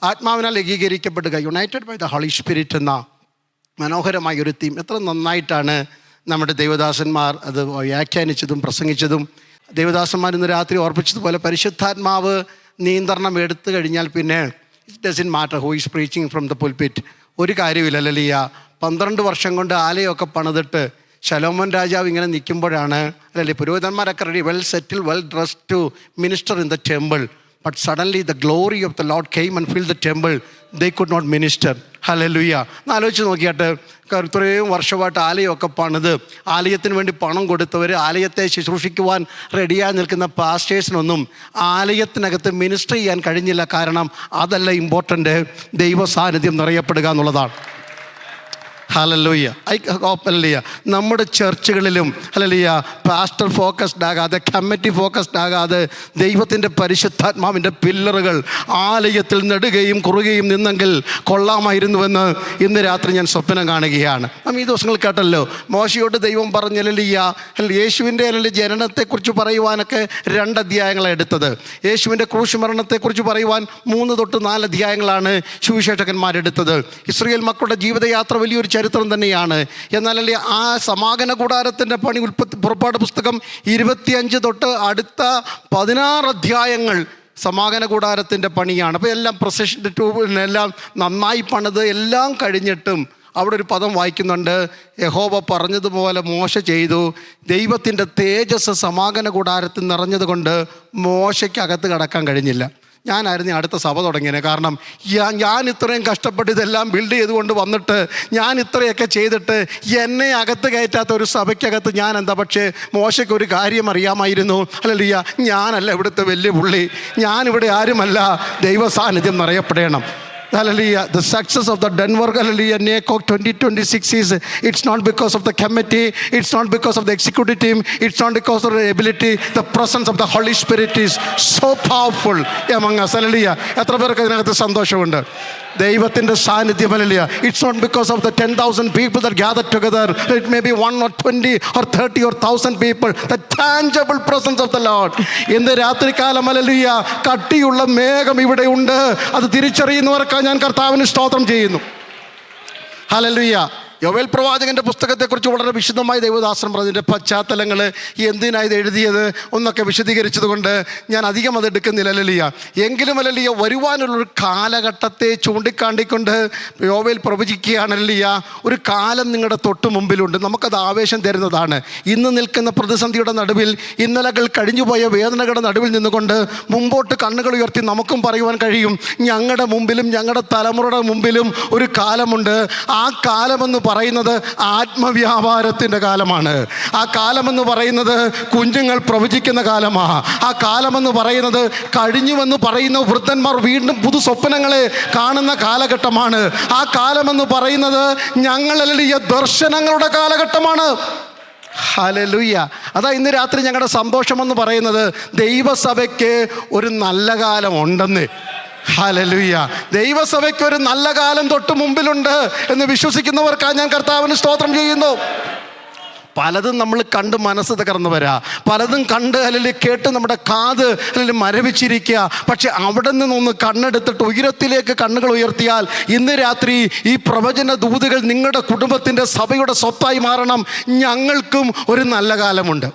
ആത്മാവിനാൽ ഏകീകരിക്കപ്പെടുക, united by the holy spirit എന്ന മനോഹരമായൊരു തീം. എത്ര നന്നായിട്ടാണ് നമ്മുടെ ദൈവദാസന്മാർ അത് വ്യാഖ്യാനിച്ചതും പ്രസംഗിച്ചതും. ദൈവദാസന്മാർ ഇന്ന് രാത്രി ഓർപ്പിച്ചതുപോലെ പരിശുദ്ധാത്മാവ് നിയന്ത്രണം എടുത്തു കഴിഞ്ഞാൽ പിന്നെ it doesn't matter who is preaching from the പുൽപിറ്റ്. ഒരു കാര്യമില്ല. ഹല്ലേലൂയ. 12 വർഷം കൊണ്ട് ആലയമൊക്കെ പണിതിട്ട് ശലോമോൻ രാജാവ് ഇങ്ങനെ നിൽക്കുമ്പോഴാണ് അല്ലല്ലേ പുരോഹിതന്മാരൊക്കെ ready, well settle, well dressed to minister in the temple. But suddenly the glory of the Lord came and filled the temple. They could not minister. Hallelujah. ആലോചിച്ച് നോക്കിയാട്ട്, ഇത്രയും വർഷമായിട്ട് ആലയമൊക്കെ പണിത് ആലയത്തിന് വേണ്ടി പണം കൊടുത്തവർ, ആലയത്തെ ശുശ്രൂഷിക്കുവാൻ റെഡിയായി നിൽക്കുന്ന പാസ്റ്റേഴ്സിനൊന്നും ആലയത്തിനകത്ത് മിനിസ്റ്റർ ചെയ്യാൻ കഴിഞ്ഞില്ല. കാരണം അതല്ല ഇമ്പോർട്ടൻ്റ്, ദൈവ സാന്നിധ്യം നിറയപ്പെടുക എന്നുള്ളതാണ്. ഹല്ലേലൂയ. ഹല്ലേലൂയ. നമ്മുടെ ചർച്ചുകളിലും ഹല്ലേലൂയ പാസ്റ്റർ ഫോക്കസ്ഡ് ആകാതെ, കമ്മിറ്റി ഫോക്കസ്ഡ് ആകാതെ ദൈവത്തിൻ്റെ പരിശുദ്ധാത്മാവിൻ്റെ പില്ലറുകൾ ആലയത്തിൽ നെടുകയും കുറുകയും നിന്നെങ്കിൽ കൊള്ളാമായിരുന്നുവെന്ന് ഇന്ന് രാത്രി ഞാൻ സ്വപ്നം കാണുകയാണ്. ഈ ദിവസങ്ങൾ കേട്ടല്ലോ, മോശയോട് ദൈവം പറഞ്ഞ യേശുവിൻ്റെ ജനനത്തെക്കുറിച്ച് പറയുവാനൊക്കെ 2 അധ്യായങ്ങളാണ് എടുത്തത്. യേശുവിൻ്റെ ക്രൂശ് മരണത്തെക്കുറിച്ച് പറയുവാൻ 3 തൊട്ട് 4 അധ്യായങ്ങളാണ് സുവിശേഷകന്മാരെടുത്തത്. ഇസ്രായേൽ മക്കളുടെ ജീവിതയാത്ര വലിയൊരു ചരിത്രം തന്നെയാണ്. എന്നാലല്ലേ ആ സമാഗമന കൂടാരത്തിൻ്റെ പണി പുറപ്പാട് പുസ്തകം 25 തൊട്ട് അടുത്ത 16 അധ്യായങ്ങൾ സമാഗമന കൂടാരത്തിൻ്റെ പണിയാണ്. അപ്പോൾ എല്ലാം പ്രൊസഷൻ എല്ലാം നന്നായി പണിത് എല്ലാം കഴിഞ്ഞിട്ടും അവിടെ ഒരു പദം വായിക്കുന്നുണ്ട്, യഹോവ പറഞ്ഞതുപോലെ മോശ ചെയ്തു. ദൈവത്തിൻ്റെ തേജസ് സമാഗമന കൂടാരത്തിൽ നിറഞ്ഞത് കൊണ്ട് മോശയ്ക്ക് അകത്ത് കടക്കാൻ കഴിഞ്ഞില്ല. ഞാനായിരുന്നു അടുത്ത സഭ തുടങ്ങിയത്. കാരണം ഞാൻ ഇത്രയും കഷ്ടപ്പെട്ട് ഇതെല്ലാം ബിൽഡ് ചെയ്തുകൊണ്ട് വന്നിട്ട്, ഞാൻ ഇത്രയൊക്കെ ചെയ്തിട്ട് എന്നെ അകത്ത് കയറ്റാത്ത ഒരു സഭയ്ക്കകത്ത് ഞാൻ എന്താ? പക്ഷേ മോശയ്ക്ക് ഒരു കാര്യം അറിയാമായിരുന്നു. ഹല്ലേലൂയ. ഞാനല്ല ഇവിടുത്തെ വലിയ പുള്ളി, ഞാനിവിടെ ആരുമല്ല. ദൈവ സാന്നിധ്യം നിറയപ്പെടണം. Hallelujah. The success of the Denver Hallelujah NACOG 2026 is, it's not because of the committee, it's not because of the executive team, it's not because of the ability. The presence of the Holy Spirit is so powerful among us. Hallelujah. എത്ര പേർക്ക് അതിനകത്ത് സന്തോഷമുണ്ട്? ദൈവത്തിൻ്റെ സാന്നിധ്യം. Hallelujah. It's not because of the 10,000 people that gathered together. It may be 1 or 20 or 30 or 1,000 people. The tangible presence of the Lord. ഇന്ന് രാത്രികാലം hallelujah കട്ടിയുള്ള മേഘം ഇവിടെ ഉണ്ട്. അത് തിരിച്ചറിയുന്നവർക്ക് ഞാൻ കർത്താവിന് സ്തോത്രം ചെയ്യുന്നു. ഹല്ലേലൂയ. യോവേൽ പ്രവാചകൻ്റെ പുസ്തകത്തെക്കുറിച്ച് വളരെ വിശദമായി ദൈവദാസൻ പറഞ്ഞതിൻ്റെ പശ്ചാത്തലങ്ങൾ, എന്തിനാണ് ഇത് എഴുതിയത് എന്നൊക്കെ വിശദീകരിച്ചത് കൊണ്ട് ഞാൻ അധികം അത് എടുക്കുന്നില്ല. ഹല്ലേലൂയ. എങ്കിലും ഹല്ലേലൂയ വരുവാനുള്ളൊരു കാലഘട്ടത്തെ ചൂണ്ടിക്കാണ്ടിക്കൊണ്ട് യോവേൽ പ്രവചിക്കുകയാണ്. ഹല്ലേലൂയ. ഒരു കാലം നിങ്ങളുടെ തൊട്ട് മുമ്പിലുണ്ട്. നമുക്കത് ആവേശം തരുന്നതാണ്. ഇന്ന് നിൽക്കുന്ന പ്രതിസന്ധിയുടെ നടുവിൽ, ഇന്നലകൾ കഴിഞ്ഞുപോയ വേദനകളുടെ നടുവിൽ നിന്നുകൊണ്ട് മുമ്പോട്ട് കണ്ണുകൾ ഉയർത്തി നമുക്കും പറയുവാൻ കഴിയും, ഞങ്ങളുടെ മുമ്പിലും ഞങ്ങളുടെ തലമുറയുടെ മുമ്പിലും ഒരു കാലമുണ്ട്. ആ കാലമെന്ന് പറയുന്നത് ആത്മവ്യാപാരത്തിൻ്റെ കാലമാണ്. ആ കാലമെന്ന് പറയുന്നത് കുഞ്ഞുങ്ങൾ പ്രവചിക്കുന്ന കാലമാണ്. ആ കാലമെന്ന് പറയുന്നത് കഴിഞ്ഞുവെന്ന് പറയുന്ന വൃദ്ധന്മാർ വീണ്ടും പുതു സ്വപ്നങ്ങളെ കാണുന്ന കാലഘട്ടമാണ്. ആ കാലമെന്ന് പറയുന്നത് ഞങ്ങളിൽ ദർശനങ്ങളുടെ കാലഘട്ടമാണ്. ഹല്ലേലൂയ. അതാ ഇന്ന് രാത്രി ഞങ്ങളുടെ സന്തോഷമെന്ന് പറയുന്നത്, ദൈവസഭയ്ക്ക് ഒരു നല്ല കാലം ഉണ്ടെന്ന്. ഹല്ലേലൂയ. ദൈവസഭയ്ക്ക് ഒരു നല്ല കാലം തൊട്ട് മുമ്പിലുണ്ട് എന്ന് വിശ്വസിക്കുന്നവർക്കാണ് ഞാൻ കർത്താവിന് സ്തോത്രം ചെയ്യുന്നു. പലതും നമ്മൾ കണ്ട് മനസ്സ് തകർന്നു വരാ, പലതും കണ്ട് അല്ലെങ്കിൽ കേട്ട് നമ്മുടെ കാത് അല്ലെങ്കിൽ മരവിച്ചിരിക്കുക. പക്ഷെ അവിടെ നിന്നൊന്ന് കണ്ണെടുത്തിട്ട് ഉയരത്തിലേക്ക് കണ്ണുകൾ ഉയർത്തിയാൽ ഇന്ന് രാത്രി ഈ പ്രവചന ദൂതുകൾ നിങ്ങളുടെ കുടുംബത്തിൻ്റെ സഭയുടെ സ്വത്തായി മാറണം. ഞങ്ങൾക്കും ഒരു നല്ല കാലമുണ്ട്.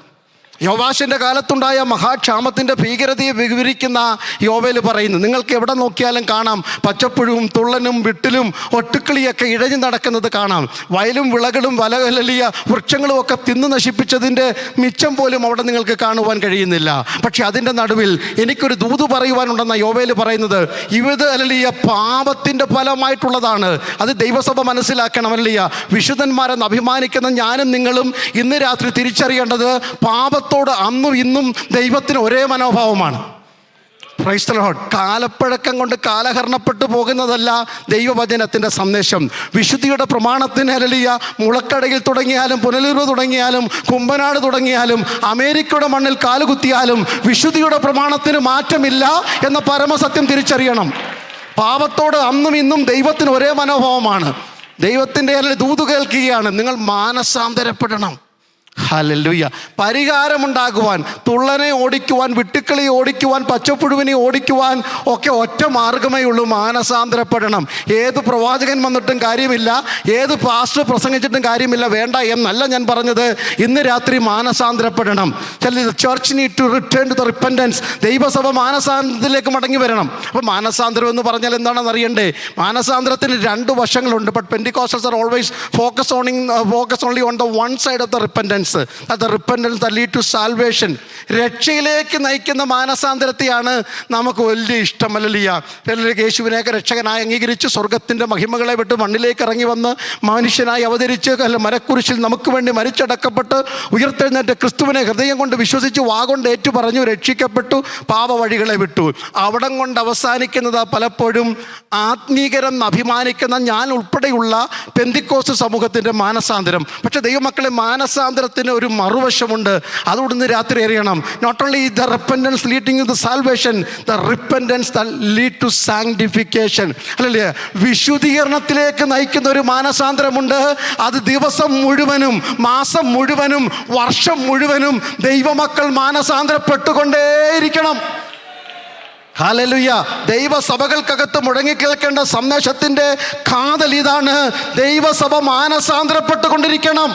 യോവാശിൻ്റെ കാലത്തുണ്ടായ മഹാക്ഷാമത്തിൻ്റെ ഭീകരതയെ വിവരിക്കുന്ന യോവേൽ പറയുന്നു, നിങ്ങൾക്ക് എവിടെ നോക്കിയാലും കാണാം പച്ചപ്പുഴുവും തുള്ളനും വിട്ടിലും ഒട്ടുക്കിളിയൊക്കെ ഇഴഞ്ഞു നടക്കുന്നത് കാണാം. വയലും വിളകളും വലകലിയ വൃക്ഷങ്ങളും ഒക്കെ തിന്നു നശിപ്പിച്ചതിൻ്റെ മിച്ചം പോലും അവിടെ നിങ്ങൾക്ക് കാണുവാൻ കഴിയുന്നില്ല. പക്ഷെ അതിൻ്റെ നടുവിൽ എനിക്കൊരു ദൂത് പറയുവാനുണ്ടെന്ന യോവേൽ പറയുന്നത്, ഇത് അല്ലിയ പാപത്തിൻ്റെ ഫലമായിട്ടുള്ളതാണ്. അത് ദൈവസഭ മനസ്സിലാക്കണം. അല്ലിയ വിശുദ്ധന്മാരെന്ന് അഭിമാനിക്കുന്ന ഞാനും നിങ്ങളും ഇന്ന് രാത്രി തിരിച്ചറിയേണ്ടത്, പാപത്തോട് അന്നും ഇന്നും ദൈവത്തിന് ഒരേ മനോഭാവമാണ്. Price the Lord. കാലപ്പഴക്കം കൊണ്ട് കാലഹരണപ്പെട്ടു പോകുന്നതല്ല ദൈവവചനത്തിൻ്റെ സന്ദേശം. വിശുദ്ധിയുടെ പ്രമാണത്തിന് ഹല്ലേലൂയ മുളക്കടയിൽ തുടങ്ങിയാലും പുനലൂർ തുടങ്ങിയാലും കുമ്പനാട് തുടങ്ങിയാലും അമേരിക്കയുടെ മണ്ണിൽ കാലുകുത്തിയാലും വിശുദ്ധിയുടെ പ്രമാണത്തിന് മാറ്റമില്ല എന്ന പരമസത്യം തിരിച്ചറിയണം. പാപത്തോട് അന്നും ഇന്നും ദൈവത്തിന് ഒരേ മനോഭാവമാണ്. ദൈവത്തിൻ്റെ ദൂത് കേൾക്കുകയാണ്, നിങ്ങൾ മാനസാന്തരപ്പെടണം. ഹല്ലേലൂയ. പരിഹാരമുണ്ടാകുവാൻ, തുള്ളനെ ഓടിക്കുവാൻ, വിട്ടുക്കളി ഓടിക്കുവാൻ, പച്ചപ്പുഴുവിനെ ഓടിക്കുവാൻ ഒക്കെ ഒറ്റ മാർഗമേ ഉള്ളൂ: മാനസാന്തരപ്പെടണം. ഏത് പ്രവാചകൻ വന്നിട്ടും കാര്യമില്ല, ഏത് പാസ്റ്റർ പ്രസംഗിച്ചിട്ടും കാര്യമില്ല, വേണ്ട എന്നല്ല ഞാൻ പറഞ്ഞത്. ഇന്ന് രാത്രി മാനസാന്തരപ്പെടണം. Church need to return to the repentance. ദൈവസഭ മാനസാന്തരത്തിലേക്ക് മടങ്ങി വരണം. അപ്പോൾ മാനസാന്തരം എന്ന് പറഞ്ഞാൽ എന്താണെന്ന് അറിയണ്ടേ? മാനസാന്തരത്തിന് രണ്ട് വശങ്ങളുണ്ട്. But pentecostals are always focus only on the one side of the repentance. The repentance that lead to salvation. രക്ഷയിലേക്ക് നയിക്കുന്ന മാനസാന്തരത്തെയാണ് നമുക്ക് വലിയ ഇഷ്ടം. യേശുവിനെയൊക്കെ രക്ഷകനായി അംഗീകരിച്ച് സ്വർഗത്തിൻ്റെ മഹിമകളെ വിട്ട് മണ്ണിലേക്ക് ഇറങ്ങി വന്ന് മനുഷ്യനായി അവതരിച്ച് മരക്കുരിശിൽ നമുക്ക് വേണ്ടി മരിച്ചടക്കപ്പെട്ട് ഉയർത്തെഴുന്നേറ്റ ക്രിസ്തുവിനെ ഹൃദയം കൊണ്ട് വിശ്വസിച്ച് വാഗൊണ്ട് ഏറ്റു പറഞ്ഞു രക്ഷിക്കപ്പെട്ടു, പാപ വഴികളെ വിട്ടു. അവിടം കൊണ്ട് അവസാനിക്കുന്നത് പലപ്പോഴും ആത്മീകരം അഭിമാനിക്കുന്ന ഞാൻ ഉൾപ്പെടെയുള്ള പെന്തിക്കോസ്ത് സമൂഹത്തിൻ്റെ മാനസാന്തരം. പക്ഷേ ദൈവമക്കളെ, മാനസാന്തരത്തിന് ഒരു മറുവശമുണ്ട്. അതുകൊണ്ട് ഇന്ന് രാത്രി അറിയണം. Not only the repentance leading to salvation, the repentance that lead to sanctification. അല്ലല്ലേ? വിശുദ്ധീകരണത്തിലേക്ക് നയിക്കുന്ന ഒരു മാനസാന്തരമുണ്ട്. അത് ദിവസം മുഴുവനും, മാസം മുഴുവനും, വർഷം മുഴുവനും ദൈവമക്കൾ മാനസാന്തരപ്പെട്ടുകൊണ്ടേയിരിക്കണം. ഹല്ലേലൂയ. ദൈവസഭകൾക്കകത്ത് മുഴങ്ങിക്കേൾക്കേണ്ട സന്ദേശത്തിൻ്റെ കാതൽ ഇതാണ്: ദൈവസഭ മാനസാന്തരപ്പെട്ടുകൊണ്ടിരിക്കണം.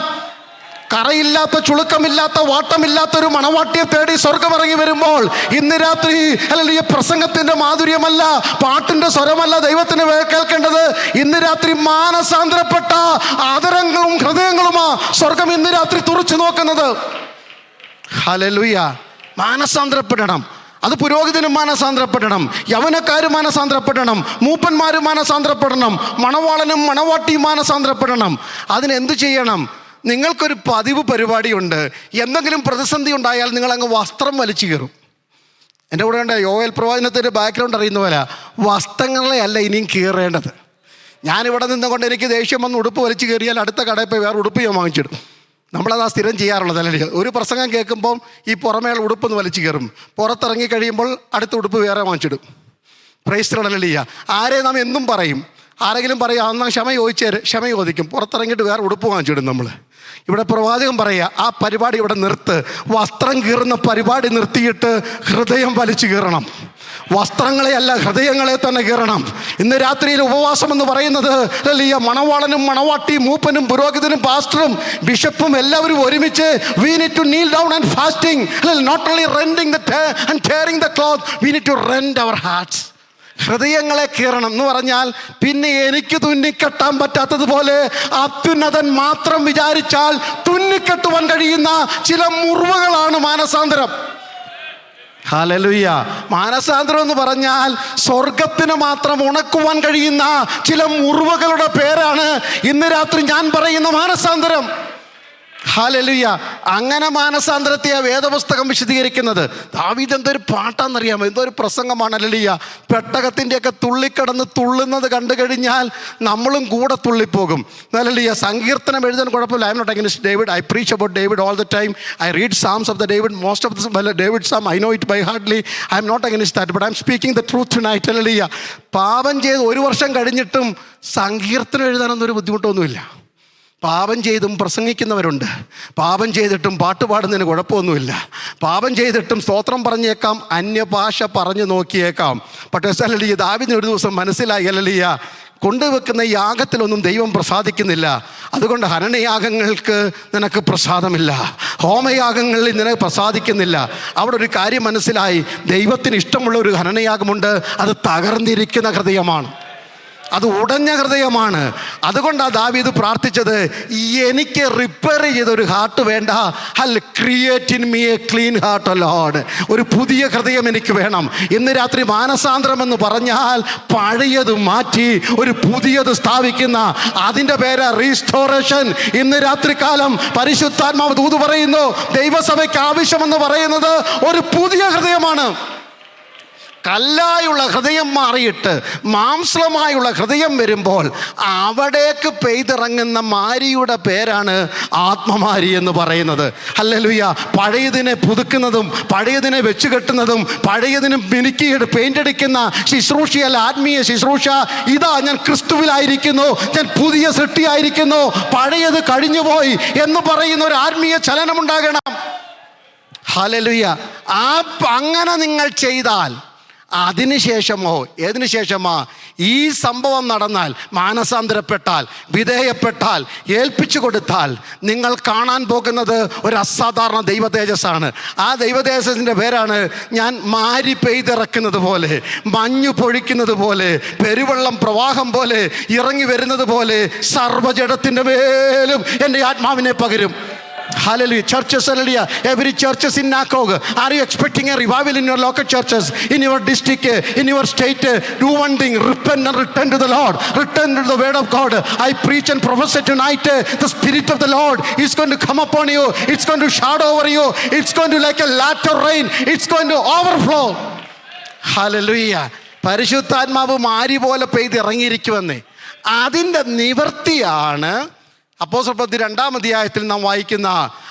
കറയില്ലാത്ത, ചുളുക്കമില്ലാത്ത, വാട്ടമില്ലാത്തൊരു മണവാട്ടിയെ തേടി സ്വർഗം ഇറങ്ങി വരുമ്പോൾ ഇന്ന് രാത്രി അല്ലെങ്കിൽ പ്രസംഗത്തിൻ്റെ മാധുര്യമല്ല, പാട്ടിൻ്റെ സ്വരമല്ല ദൈവത്തിന് കേൾക്കേണ്ടത്. ഇന്ന് രാത്രി മാനസാന്തരപ്പെട്ട ആദരങ്ങളും ഹൃദയങ്ങളുമാ സ്വർഗം ഇന്ന് രാത്രി തുറച്ചു നോക്കുന്നത്. ഹല്ലേലൂയ. മാനസാന്തരപ്പെടണം. അത് പുരോഹിതനും മാനസാന്തരപ്പെടണം, യൗവനക്കാരും മാനസാന്തരപ്പെടണം, മൂപ്പന്മാരും മാനസാന്തരപ്പെടണം, മണവാളനും മണവാട്ടിയും മാനസാന്തരപ്പെടണം. അതിനെന്ത് ചെയ്യണം? നിങ്ങൾക്കൊരു പതിവ് പരിപാടിയുണ്ട്. എന്തെങ്കിലും പ്രതിസന്ധി ഉണ്ടായാൽ നിങ്ങളങ്ങ് വസ്ത്രം വലിച്ചു കയറും. എൻ്റെ കൂടെ ഉണ്ട് യോവേൽ പ്രവാചനത്തിൻ്റെ ബാക്ക്ഗ്രൗണ്ട് അറിയുന്ന പോലെ വസ്ത്രങ്ങളെ അല്ല ഇനിയും കീറേണ്ടത്. ഞാനിവിടെ നിന്നുകൊണ്ട് എനിക്ക് ദേഷ്യം വന്ന് ഉടുപ്പ് വലിച്ചു കയറിയാൽ അടുത്ത കടയിൽ പോയി വേറെ ഉടുപ്പ് ഞാൻ വാങ്ങിച്ചിടും. നമ്മളത് ആ സ്ഥിരം ചെയ്യാറുള്ളത് അല്ലെങ്കിൽ ഒരു പ്രസംഗം കേൾക്കുമ്പം ഈ പുറമേയുള്ള ഉടുപ്പൊന്ന് വലിച്ചു കയറും, പുറത്തിറങ്ങി കഴിയുമ്പോൾ അടുത്ത ഉടുപ്പ് വേറെ വാങ്ങിച്ചിടും. Price the Lord. ആരെ നാം എന്നും പറയും, ആരെങ്കിലും പറയും എന്നാൽ ക്ഷമ ചോദിക്കും, പുറത്തിറങ്ങിയിട്ട് വേറെ ഉടുപ്പ് വാങ്ങിച്ചിടും നമ്മൾ. ഇവിടെ പ്രവാചകൻ പറയുക, ആ പരിപാടി ഇവിടെ നിർത്ത്. വസ്ത്രം കീറുന്ന പരിപാടി നിർത്തിയിട്ട് ഹൃദയം വലിച്ചു കീറണം. വസ്ത്രങ്ങളെ അല്ല, ഹൃദയങ്ങളെ തന്നെ കീറണം. ഇന്ന് രാത്രിയിൽ ഉപവാസം എന്ന് പറയുന്നത് മണവാളനും മണവാട്ടിയും മൂപ്പനും പുരോഹിതനും പാസ്റ്ററും ബിഷപ്പും എല്ലാവരും ഒരുമിച്ച് we need to kneel down and fasting. Not only rending and tearing the cloth, we need to rend our hearts. ഹൃദയങ്ങളെ കീറണം എന്ന് പറഞ്ഞാൽ പിന്നെ എനിക്ക് തുന്നിക്കെട്ടാൻ പറ്റാത്തതുപോലെ അത്യുന്നതൻ മാത്രം വിചാരിച്ചാൽ തുന്നിക്കെട്ടുവാൻ കഴിയുന്ന ചില മുറിവുകളാണ് മാനസാന്തരം. ഹല്ലേലൂയ. മാനസാന്തരം എന്ന് പറഞ്ഞാൽ സ്വർഗത്തിന് മാത്രം ഉണക്കുവാൻ കഴിയുന്ന ചില മുറിവുകളുടെ പേരാണ് ഇന്ന് രാത്രി ഞാൻ പറയുന്ന മാനസാന്തരം. ഹല്ലേലൂയ. അങ്ങനെ മാനസാന്തരത്തെയാണ് വേദപുസ്തകം വിശദീകരിക്കുന്നത്. ദാവീദ് എന്തൊരു പാട്ടാണെന്നറിയാമോ, എന്തൊരു പ്രസംഗമാണ്. ഹല്ലേലൂയ. പെട്ടകത്തിൻ്റെയൊക്കെ തുള്ളിക്കിടന്ന് തുള്ളുന്നത് കണ്ടു കഴിഞ്ഞാൽ നമ്മളും കൂടെ തുള്ളിപ്പോകും. ഹല്ലേലൂയ. സങ്കീർത്തനം എഴുതാൻ കുഴപ്പമില്ല. I am not against David. I preach about David all the time. I read psalms of the David. Most of the David psalm I know it by heartly. I am not against that, but I am speaking the truth tonight. ഹല്ലേലൂയ. പാപം ചെയ്ത് 1 വർഷം കഴിഞ്ഞിട്ടും സങ്കീർത്തനം എഴുതാനൊന്നും ഒരു ബുദ്ധിമുട്ടൊന്നുമില്ല. പാപം ചെയ്തും പ്രസംഗിക്കുന്നവരുണ്ട്. പാപം ചെയ്തിട്ടും പാട്ട് പാടുന്നതിന് കുഴപ്പമൊന്നുമില്ല. പാപം ചെയ്തിട്ടും സ്തോത്രം പറഞ്ഞേക്കാം, അന്യഭാഷ പറഞ്ഞു നോക്കിയേക്കാം. പക്ഷേ ഹല്ലേലൂയ, ദാവീദിന് ഒരു ദിവസം മനസ്സിലായി, ഹല്ലേലൂയ, കൊണ്ടുവെക്കുന്ന യാഗത്തിലൊന്നും ദൈവം പ്രസാദിക്കുന്നില്ല. അതുകൊണ്ട് ഹനനയാഗങ്ങൾക്ക് നിനക്ക് പ്രസാദമില്ല, ഹോമയാഗങ്ങളിൽ നിനക്ക് പ്രസാദിക്കുന്നില്ല. അവിടെ ഒരു കാര്യം മനസ്സിലായി, ദൈവത്തിന് ഇഷ്ടമുള്ള ഒരു ഹനനയാഗമുണ്ട്. അത് തകർന്നിരിക്കുന്ന ഹൃദയമാണ്, അത് ഉടഞ്ഞ ഹൃദയമാണ്. അതുകൊണ്ടാണ് ദാവീദ് പ്രാർത്ഥിച്ചത്, എനിക്ക് റിപ്പയർ ചെയ്തൊരു ഹാർട്ട് വേണ്ട, create in me A clean heart Lord. ഒരു പുതിയ ഹൃദയം എനിക്ക് വേണം. ഇന്ന് രാത്രി മാനസാന്തരം എന്ന് പറഞ്ഞാൽ പഴയത് മാറ്റി ഒരു പുതിയത് സ്ഥാപിക്കുന്ന, അതിൻ്റെ പേര് റീസ്റ്റോറേഷൻ. ഇന്ന് രാത്രി കാലം പരിശുദ്ധാത്മാവ് ദൂത് പറയുന്നു, ദൈവസഭയ്ക്ക് ആവശ്യമെന്ന് പറയുന്നത് ഒരു പുതിയ ഹൃദയമാണ്. കല്ലായുള്ള ഹൃദയം മാറിയിട്ട് മാംസമായുള്ള ഹൃദയം വരുമ്പോൾ അവിടേക്ക് പെയ്തിറങ്ങുന്ന മാരിയുടെ പേരാണ് ആത്മമാരി എന്ന് പറയുന്നത്. ഹല്ലേലൂയ. പഴയതിനെ പുതുക്കുന്നതും പഴയതിനെ വെച്ച് കെട്ടുന്നതും പഴയതിനും മിനുക്കി പെയിന്റ് അടിക്കുന്ന ശുശ്രൂഷയല്ല ആത്മീയ ശുശ്രൂഷ. ഇതാ ഞാൻ ക്രിസ്തുവിലായിരിക്കുന്നു, ഞാൻ പുതിയ സൃഷ്ടിയായിരിക്കുന്നു, പഴയത് കഴിഞ്ഞുപോയി എന്ന് പറയുന്ന ഒരു ആത്മീയ ചലനമുണ്ടാകണം. ഹല്ലേലൂയ. അങ്ങനെ നിങ്ങൾ ചെയ്താൽ അതിനുശേഷമോ ഏതിനു ശേഷമോ ഈ സംഭവം നടന്നാൽ, മാനസാന്തരപ്പെട്ടാൽ, വിധേയപ്പെട്ടാൽ, ഏൽപ്പിച്ചു കൊടുത്താൽ നിങ്ങൾ കാണാൻ പോകുന്നത് ഒരു അസാധാരണ ദൈവ തേജസ്സാണ്. ആ ദൈവ തേജസ്സിൻ്റെ പേരാണ് ഞാൻ മാരി പെയ്തിറക്കുന്നത് പോലെ, മഞ്ഞു പൊഴിക്കുന്നത് പോലെ, പെരുവെള്ളം പ്രവാഹം പോലെ ഇറങ്ങി വരുന്നത് പോലെ സർവ്വജഡത്തിൻ്റെ മേലും എൻ്റെ ആത്മാവിനെ പകരും. Hallelujah. Churches, hallelujah. Every church is in Nakog. Are you expecting a revival in your local churches, in your district, in your state? Do one thing, repent and return to the Lord. Return to the word of God. I preach and prophesy tonight, the Spirit of the Lord is going to come upon you. It's going to shadow over you. It's going to like a latter rain. It's going to overflow. Hallelujah. പരിശുദ്ധാത്മാവ് മാരി പോലെ പെയ്ത് ഇറങ്ങിയിരിക്കുമെന്നേ. അതിൻ്റെ നിവൃത്തിയാണ് അപ്പോസ്തലപ്രവൃത്തി 2-ാം അധ്യായത്തിൽ നാം വായിക്കുന്ന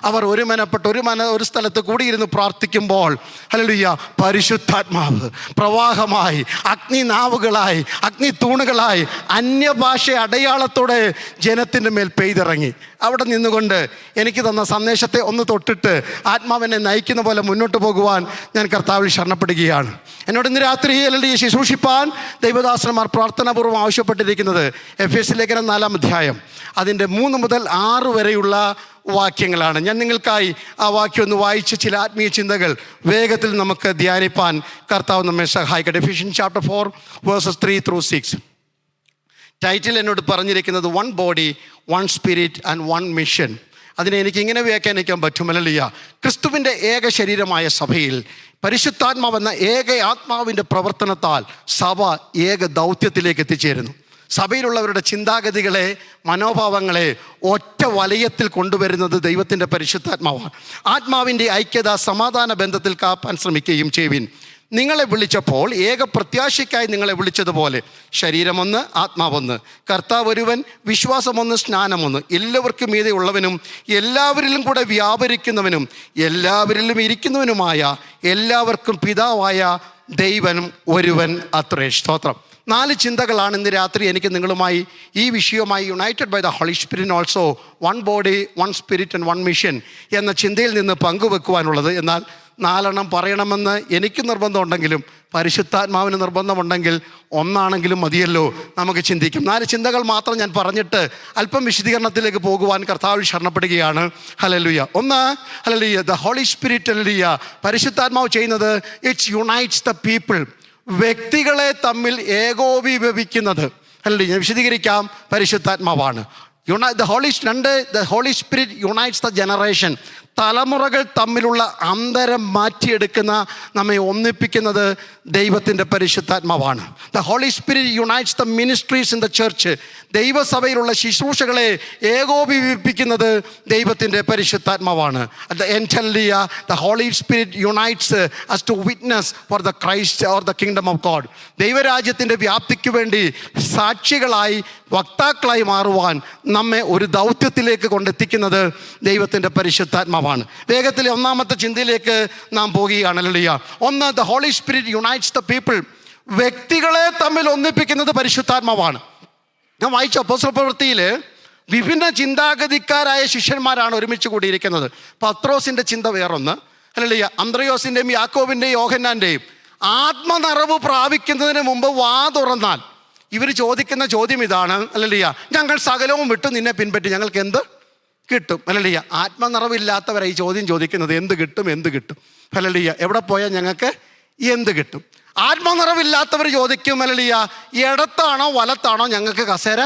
അവർ ഒരു സ്ഥലത്ത് കൂടിയിരുന്ന് പ്രാർത്ഥിക്കുമ്പോൾ ഹല്ലേലൂയ പരിശുദ്ധാത്മാവ് പ്രവാഹമായി, അഗ്നിനാവുകളായി, അഗ്നിത്തൂണുകളായി, അന്യഭാഷ അടയാളത്തോടെ ജനത്തിൻ്റെ മേൽ പെയ്തിറങ്ങി. അവിടെ നിന്നുകൊണ്ട് എനിക്ക് തന്ന സന്ദേശത്തെ ഒന്ന് തൊട്ടിട്ട് ആത്മാവിനെ നയിക്കുന്ന പോലെ മുന്നോട്ട് പോകുവാൻ ഞാൻ കർത്താവിൽ ശരണപ്പെടുകയാണ്. എന്നോട് ഇന്ന് രാത്രി ഹല്ലേലൂയ ശുശ്രൂഷിപ്പാൻ ദൈവദാസന്മാർ പ്രാർത്ഥനാപൂർവ്വം ആവശ്യപ്പെട്ടിരിക്കുന്നത് എഫേസ്യ ലേഖനം 4-ാം അധ്യായം അതിൻ്റെ 3 മുതൽ 6 വരെയുള്ള വാക്യങ്ങളാണ്. ഞാൻ നിങ്ങൾക്കായി ആ വാക്യം ഒന്ന് വായിച്ച് ചില ആത്മീയ ചിന്തകൾ വേഗത്തിൽ നമുക്ക് ധ്യാനിപ്പാൻ കർത്താവ് നമ്മെ സഹായിക്കട്ടെ. Ephesians chapter 4 versus 3-6. ടൈറ്റിൽ എന്നോട് പറഞ്ഞിരിക്കുന്നത് 1 body, 1 spirit and 1 mission. അതിനെ എനിക്ക് ഇങ്ങനെ വ്യാഖ്യാനിക്കാൻ പറ്റും. ഹല്ലേലൂയ. ക്രിസ്തുവിൻ്റെ ഏക ശരീരമായ സഭയിൽ പരിശുദ്ധാത്മാവെന്ന ഏക ആത്മാവിൻ്റെ പ്രവർത്തനത്താൽ സഭ ഏക ദൗത്യത്തിലേക്ക് എത്തിച്ചേരുന്നു. സഭയിലുള്ളവരുടെ ചിന്താഗതികളെ, മനോഭാവങ്ങളെ ഒറ്റ വലയത്തിൽ കൊണ്ടുവരുന്നത് ദൈവത്തിൻ്റെ പരിശുദ്ധാത്മാവാണ്. ആത്മാവിൻ്റെ ഐക്യത സമാധാന ബന്ധത്തിൽ കാപ്പാൻ ശ്രമിക്കുകയും ചെയ്യുവിൻ. നിങ്ങളെ വിളിച്ചപ്പോൾ ഏക പ്രത്യാശയ്ക്കായി നിങ്ങളെ വിളിച്ചതുപോലെ ശരീരമൊന്ന്, ആത്മാവൊന്ന്, കർത്താവ് ഒരുവൻ, വിശ്വാസമൊന്ന്, സ്നാനമൊന്ന്, എല്ലാവർക്കും മീതെ ഉള്ളവനും എല്ലാവരിലും കൂടെ വ്യാപരിക്കുന്നവനും എല്ലാവരിലും ഇരിക്കുന്നവനുമായ എല്ലാവർക്കും പിതാവായ ദൈവനും ഒരുവൻ അത്രേ. സ്തോത്രം. 4 ചിന്തകളാണ് ഇന്ന് രാത്രി എനിക്ക് നിങ്ങളുമായി ഈ വിഷയവുമായി united by the holy spirit also 1 body, 1 spirit and 1 mission എന്ന ചിന്തയിൽ നിന്ന് പങ്കുവെക്കുവാനുള്ളത്. എന്നാൽ 4 പറയണമെന്ന് എനിക്ക് നിർബന്ധമുണ്ടെങ്കിലും പരിശുദ്ധാത്മാവിന് നിർബന്ധമുണ്ടെങ്കിൽ 1 മതിയല്ലോ നമുക്ക് ചിന്തിക്കും. 4 ചിന്തകൾ മാത്രം ഞാൻ പറഞ്ഞിട്ട് അല്പം വിശദീകരണത്തിലേക്ക് പോകുവാൻ കർത്താവിൽ ശരണപ്പെടുകയാണ്. Hallelujah. 1, hallelujah, the holy spirit, hallelujah, പരിശുദ്ധാത്മാവ് ചെയ്യുന്നത് ഇറ്റ്സ് യുണൈറ്റ്സ് ദ പീപ്പിൾ. വ്യക്തികളെ തമ്മിൽ ഏകോപീഭവിക്കുന്നത്. ഹല്ലേലൂയ. ഞാൻ വിശദീകരിക്കാം. പരിശുദ്ധാത്മാവാണ് the holy spirit unites the generation. തലമുറകൾ തമ്മിലുള്ള അന്തരം മാറ്റിയെടുക്കുന്ന, നമ്മെ ഒന്നിപ്പിക്കുന്നത് ദൈവത്തിൻ്റെ പരിശുദ്ധാത്മാവാണ്. The holy spirit unites the ministries in the church. ദൈവസഭയിലുള്ള ശുശ്രൂഷകളെ ഏകോപിപ്പിക്കുന്നത് ദൈവത്തിൻ്റെ പരിശുദ്ധാത്മാവാണ്. The holy spirit unites us to witness for the Christ or the kingdom of God. ദൈവരാജ്യത്തിൻ്റെ വ്യാപ്തിക്ക് വേണ്ടി സാക്ഷികളായി, വക്താക്കളായി മാറുവാൻ നമ്മെ ഒരു ദൗത്യത്തിലേക്ക് കൊണ്ടെത്തിക്കുന്നത് ദൈവത്തിൻ്റെ പരിശുദ്ധാത്മാവാണ്. വേഗത്തിൽ 1-ാമത്തെ ചിന്തയിലേക്ക് നാം പോകുകയാണ്. ഹല്ലേലൂയ. 1, the holy spirit unites the people. വ്യക്തികളെ തമ്മിൽ ഒന്നിപ്പിക്കുന്നത് പരിശുദ്ധാത്മാവാണ്. ഞാൻ വായിച്ച അപ്പോസ്തലപ്രവൃത്തിയിൽ വിഭിന്ന ചിന്താഗതിക്കാരായ ശിഷ്യന്മാരാണ് ഒരുമിച്ച് കൂടിയിരിക്കുന്നത്. പത്രോസിൻ്റെ ചിന്ത വേറൊന്ന്, ഹല്ലേലൂയ, അന്ത്രയോസിൻ്റെയും യാക്കോബിൻ്റെയും യോഹന്നാൻ്റെയും. ആത്മനിറവ് പ്രാപിക്കുന്നതിന് മുമ്പ് വാ തുറന്നാൽ ഇവർ ചോദിക്കുന്ന ചോദ്യം ഇതാണ്, ഹല്ലേലൂയ, ഞങ്ങൾ സകലവും വിട്ട് നിന്നെ പിൻപറ്റി, ഞങ്ങൾക്ക് എന്ത് കിട്ടും? ഹല്ലേലൂയ. ആത്മനിറവില്ലാത്തവരായി ഈ ചോദ്യം ചോദിക്കുന്നത്, എന്ത് കിട്ടും, എന്ത് കിട്ടും? ഹല്ലേലൂയ. എവിടെ പോയാൽ ഞങ്ങൾക്ക് എന്ത് കിട്ടും? ആത്മനിറവില്ലാത്തവർ ചോദിക്കും, ഹല്ലേലൂയ, ഇടത്താണോ വലത്താണോ ഞങ്ങൾക്ക് കസേര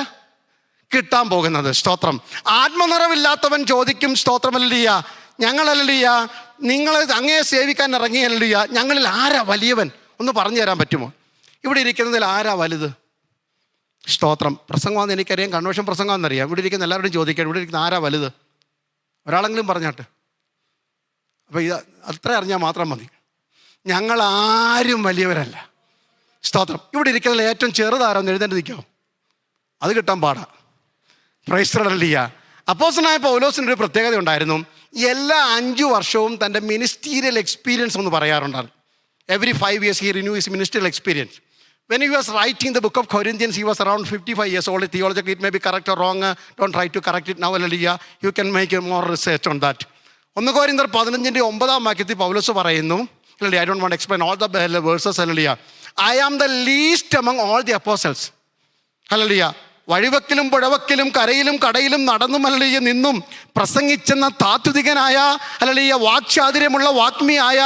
കിട്ടാൻ പോകുന്നത്? സ്തോത്രം. ആത്മനിറവില്ലാത്തവൻ ചോദിക്കും, സ്തോത്രം, ഹല്ലേലൂയ, ഞങ്ങൾ, ഹല്ലേലൂയ, നിങ്ങൾ അങ്ങയെ സേവിക്കാൻ ഇറങ്ങി, ഹല്ലേലൂയ, ഞങ്ങളിൽ ആരാ വലിയവൻ? ഒന്ന് പറഞ്ഞു തരാൻ പറ്റുമോ? ഇവിടെ ഇരിക്കുന്നതിൽ ആരാ വലുത്? സ്തോത്രം. പ്രസംഗമാണെന്ന് എനിക്കറിയാം, കൺവെൻഷൻ പ്രസംഗമാണെന്നറിയാം. ഇവിടെ ഇരിക്കുന്ന എല്ലാവരുടെയും ചോദിക്കാൻ, ഇവിടെ ഇരിക്കുന്ന ആരാ വലുത്? ഒരാളെങ്കിലും പറഞ്ഞാട്ടെ. അപ്പോൾ ഇത് അത്ര അറിഞ്ഞാൽ മാത്രം മതി. ഞങ്ങളാരും വലിയവരല്ല. സ്തോത്രം. ഇവിടെ ഇരിക്കുന്നതിൽ ഏറ്റവും ചെറുതാരെന്ന് എഴുന്നേറ്റ് നിൽക്കാമോ? അത് കിട്ടാൻ പാടാ. Praise the Lord. അപ്പോസ്തലനായ പൗലോസിന് ഒരു പ്രത്യേകത ഉണ്ടായിരുന്നു. എല്ലാ 5 വർഷവും തൻ്റെ മിനിസ്റ്റീരിയൽ എക്സ്പീരിയൻസ് എന്ന് പറയാറുണ്ടായിരുന്നു. Every 5 years he renew his ministerial experience. When he was writing the book of Corinthians, he was around 55 years old. Theologically, it may be correct or wrong. Don't try to correct it now. Hallelujah. You can make more research on that. 1 Corinthians 15:9 പൗലോസ് പറയുന്നു, I don't want to explain all the verses. Hallelujah. I am the least among all the apostles. Hallelujah. വഴിവക്കിലും പുഴവക്കിലും കരയിലും കടയിലും നടന്നും hallelujah നിന്നും പ്രസംഗിച്ചെന്ന താത്വികനായ hallelujah വാക്ചാതുര്യമുള്ള വാഗ്മിയായ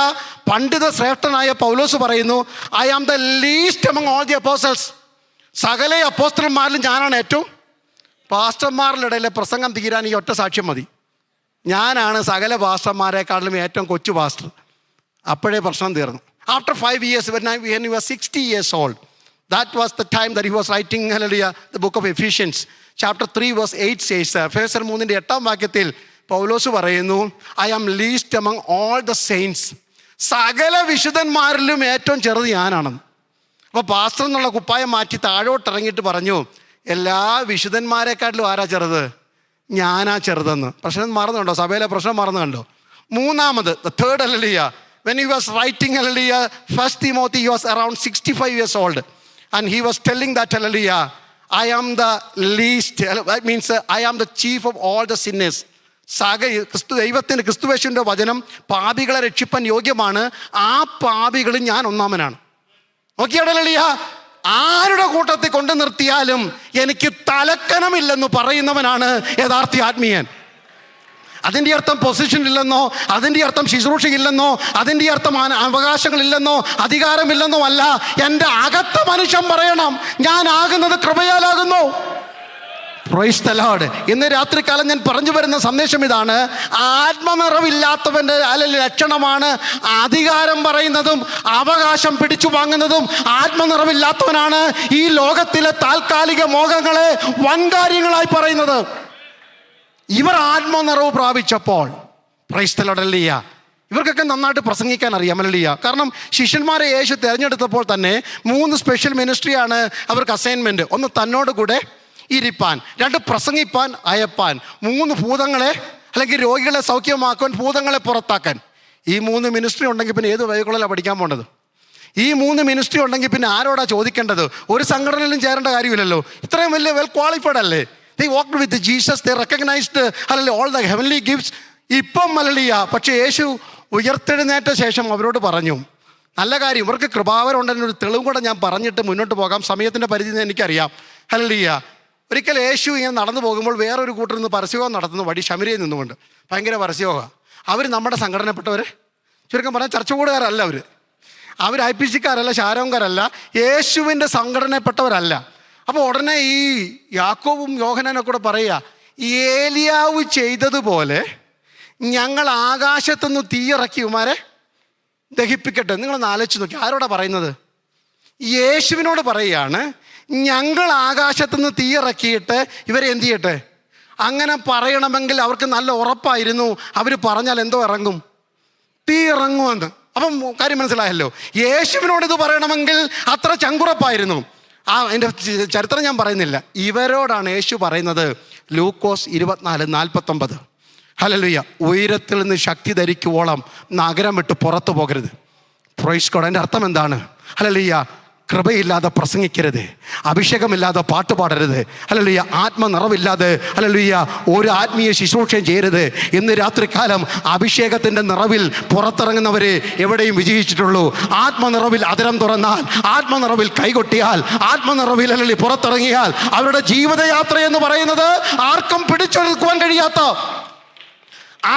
പണ്ഡിത ശ്രേഷ്ഠനായ പൗലോസ് പറയുന്നു, I am the least among all the apostles. സകല അപ്പോസ്തലന്മാരിലും ഞാനാണ് ഏറ്റവും. പാസ്റ്റർമാരുടെ ഇടയിലെ പ്രസംഗം തീരാൻ ഈ ഒറ്റ സാക്ഷ്യം മതി. ഞാനാണ് സകല പാസ്റ്റർമാരെക്കാളിലും ഏറ്റവും കൊച്ചു പാസ്റ്റർ. അപ്പോഴേ പ്രശ്നം തീർന്നു. After 5 years when he was 60 years old, that was the time that he was writing, hallelujah, the book of Ephesians. Chapter 3 verse 8 says, Ephesians 3:8 Paulose പറയുന്നു, I am least among all the saints. സകല വിശുദ്ധന്മാരിലും ഏറ്റവും ചെറുത് ഞാനാണെന്ന്. അപ്പോൾ pastor എന്നുള്ള കുപ്പായം മാറ്റി താഴോട്ടിറങ്ങിയിട്ട് പറഞ്ഞു, എല്ലാ വിശുദ്ധന്മാരെക്കാട്ടിലും ആരാ ചെറുത്? ഞാനാ ചെറുതെന്ന്. പ്രശ്നം മറന്നുണ്ടോ? സഭയിലെ പ്രശ്നം മറന്നു കണ്ടോ? മൂന്നാമത്, the third, hallelujah, when he was writing, hallelujah, 1 Timothy, he was around 65 years old. And he was telling that, hallelujah, I am the least, that means I am the chief of all the sinners. ക്രിസ്തുവേശുവിൻ്റെ വചനം പാപികളെ രക്ഷിപ്പാൻ യോഗ്യമാണ്. ആ പാപികളിൽ ഞാൻ ഒന്നാമനാണ്. Okay, hallelujah. ആരുടെ കൂട്ടത്തിൽ കൊണ്ടു നിർത്തിയാലും എനിക്ക് തലക്കനമില്ലെന്ന് പറയുന്നവനാണ് യഥാർത്ഥ ആത്മീയൻ. അതിൻ്റെ അർത്ഥം പൊസിഷൻ ഇല്ലെന്നോ, അതിൻ്റെ അർത്ഥം ശുശ്രൂഷയില്ലെന്നോ, അതിൻ്റെ അർത്ഥം അവകാശങ്ങളില്ലെന്നോ അധികാരമില്ലെന്നോ അല്ല. എൻ്റെ അകത്ത മനുഷ്യൻ പറയണം, ഞാൻ ആകുന്നത് കൃപയാലാകുന്നു. Price the Lord. ഇന്ന് രാത്രികാലം ഞാൻ പറഞ്ഞു വരുന്ന സന്ദേശം ഇതാണ്. ആത്മനിറവില്ലാത്തവൻ്റെ ലക്ഷണമാണ് അധികാരം പറയുന്നതും അവകാശം പിടിച്ചു വാങ്ങുന്നതും. ആത്മനിറവില്ലാത്തവനാണ് ഈ ലോകത്തിലെ താൽക്കാലിക മോഹങ്ങളെ വൻകാര്യങ്ങളായി പറയുന്നത്. ഇവർ ആത്മനിറവ് പ്രാപിച്ചപ്പോൾ, പ്രൈസ് ദി ലോർഡ്, ഹല്ലേലൂയ, ഇവർക്കൊക്കെ നന്നായിട്ട് പ്രസംഗിക്കാൻ അറിയാം. ഹല്ലേലൂയ. കാരണം ശിഷ്യന്മാരെ യേശു തിരഞ്ഞെടുത്തപ്പോൾ തന്നെ 3 സ്പെഷ്യൽ മിനിസ്ട്രിയാണ് അവർക്ക് അസൈൻമെൻറ്റ്. 1 തന്നോട് കൂടെ ഇരിപ്പാൻ, 2 പ്രസംഗിപ്പാൻ അയപ്പാൻ, 3 ഭൂതങ്ങളെ അല്ലെങ്കിൽ രോഗികളെ സൗഖ്യമാക്കാൻ, ഭൂതങ്ങളെ പുറത്താക്കാൻ. ഈ 3 മിനിസ്ട്രി ഉണ്ടെങ്കിൽ പിന്നെ ഏത് ബൈബിളിലാണ് പഠിക്കാൻ പോകേണ്ടത്? ഈ 3 മിനിസ്ട്രി ഉണ്ടെങ്കിൽ പിന്നെ ആരോടാ ചോദിക്കേണ്ടത്? ഒരു സംഘടനയിലും ചേരേണ്ട കാര്യമില്ലല്ലോ. ഇത്രയും വലിയ വെൽ ക്വാളിഫൈഡ് അല്ലേ? They walked with Jesus. They recognized, hallelujah, all the heavenly gifts. ഇപ്പം ഹല്ലേലൂയ. പക്ഷേ യേശു ഉയർത്തെഴുന്നേറ്റ ശേഷം അവരോട് പറഞ്ഞു, നല്ല കാര്യം, ഇവർക്ക് കൃപാവരം ഉണ്ടെന്നൊരു തെളിവും കൂടെ ഞാൻ പറഞ്ഞിട്ട് മുന്നോട്ട് പോകാം. സമയത്തിൻ്റെ പരിധി എനിക്കറിയാം. ഹല്ലേലൂയ. ഒരിക്കൽ യേശു ഇങ്ങനെ നടന്നു പോകുമ്പോൾ വേറൊരു കൂട്ടർ നിന്ന് പരസ്യയോഗം നടത്തുന്നു, വഴി ശമരിയിൽ നിന്നുകൊണ്ട്. ഭയങ്കര പരസ്യയോഗം. അവർ നമ്മുടെ സംഘടനപ്പെട്ടവർ, ചുരുക്കം പറഞ്ഞാൽ ചർച്ച കൂടുകാരല്ല. അവർ IPC-ക്കാരല്ല, ശാരോങ്കാരല്ല, യേശുവിൻ്റെ സംഘടനപ്പെട്ടവരല്ല. അപ്പോൾ ഉടനെ ഈ യാക്കോബും യോഹന്നാനും കൂടെ പറയുക, ഏലിയാവ് ചെയ്തതുപോലെ ഞങ്ങൾ ആകാശത്തുനിന്ന് തീയിറക്കി ഇവന്മാരെ ദഹിപ്പിക്കട്ടെ. നിങ്ങളൊന്ന് ആലോചിച്ച് നോക്കി, ആരോടാ പറയുന്നത്? യേശുവിനോട് പറയുകയാണ്, ഞങ്ങൾ ആകാശത്തുനിന്ന് തീയിറക്കിയിട്ട് ഇവരെ എന്ത് ചെയ്യട്ടെ. അങ്ങനെ പറയണമെങ്കിൽ അവർക്ക് നല്ല ഉറപ്പായിരുന്നു, അവർ പറഞ്ഞാൽ എന്തോ ഇറങ്ങും, തീ ഇറങ്ങുമെന്ന്. അപ്പം കാര്യം മനസ്സിലായല്ലോ. യേശുവിനോട് ഇത് പറയണമെങ്കിൽ അത്ര ചങ്കുറപ്പായിരുന്നു. അതിൻ്റെ ചരിത്രം ഞാൻ പറയുന്നില്ല. ഇവരോടാണ് യേശു പറയുന്നത്. ലൂക്കോസ് 24:49. ഹല്ലേലൂയ. ഉയരത്തിൽ നിന്ന് ശക്തി ധരിക്കുവോളം നഗരം വിട്ട് പുറത്തു പോകരുത്. Praise God. അതിൻ്റെ അർത്ഥം എന്താണ്? ഹല്ലേലൂയ. കൃപയില്ലാതെ പ്രസംഗിക്കരുത്, അഭിഷേകമില്ലാതെ പാട്ട് പാടരുത്, ഹല്ലേലൂയ, ആത്മനിറവില്ലാതെ ഹല്ലേലൂയ ഒരു ആത്മീയ ശുശ്രൂഷയും ചെയ്യരുത്. ഇന്ന് രാത്രികാലം അഭിഷേകത്തിൻ്റെ നിറവിൽ പുറത്തിറങ്ങുന്നവരെ എവിടെയും വിജയിച്ചിട്ടുള്ളൂ. ആത്മനിറവിൽ അതിരം തുറന്നാൽ, ആത്മനിറവിൽ കൈകൊട്ടിയാൽ, ആത്മനിറവിൽ ഹല്ലേലൂയ പുറത്തിറങ്ങിയാൽ അവരുടെ ജീവിതയാത്ര എന്ന് പറയുന്നത് ആർക്കും പിടിച്ചെടുക്കുവാൻ കഴിയാത്ത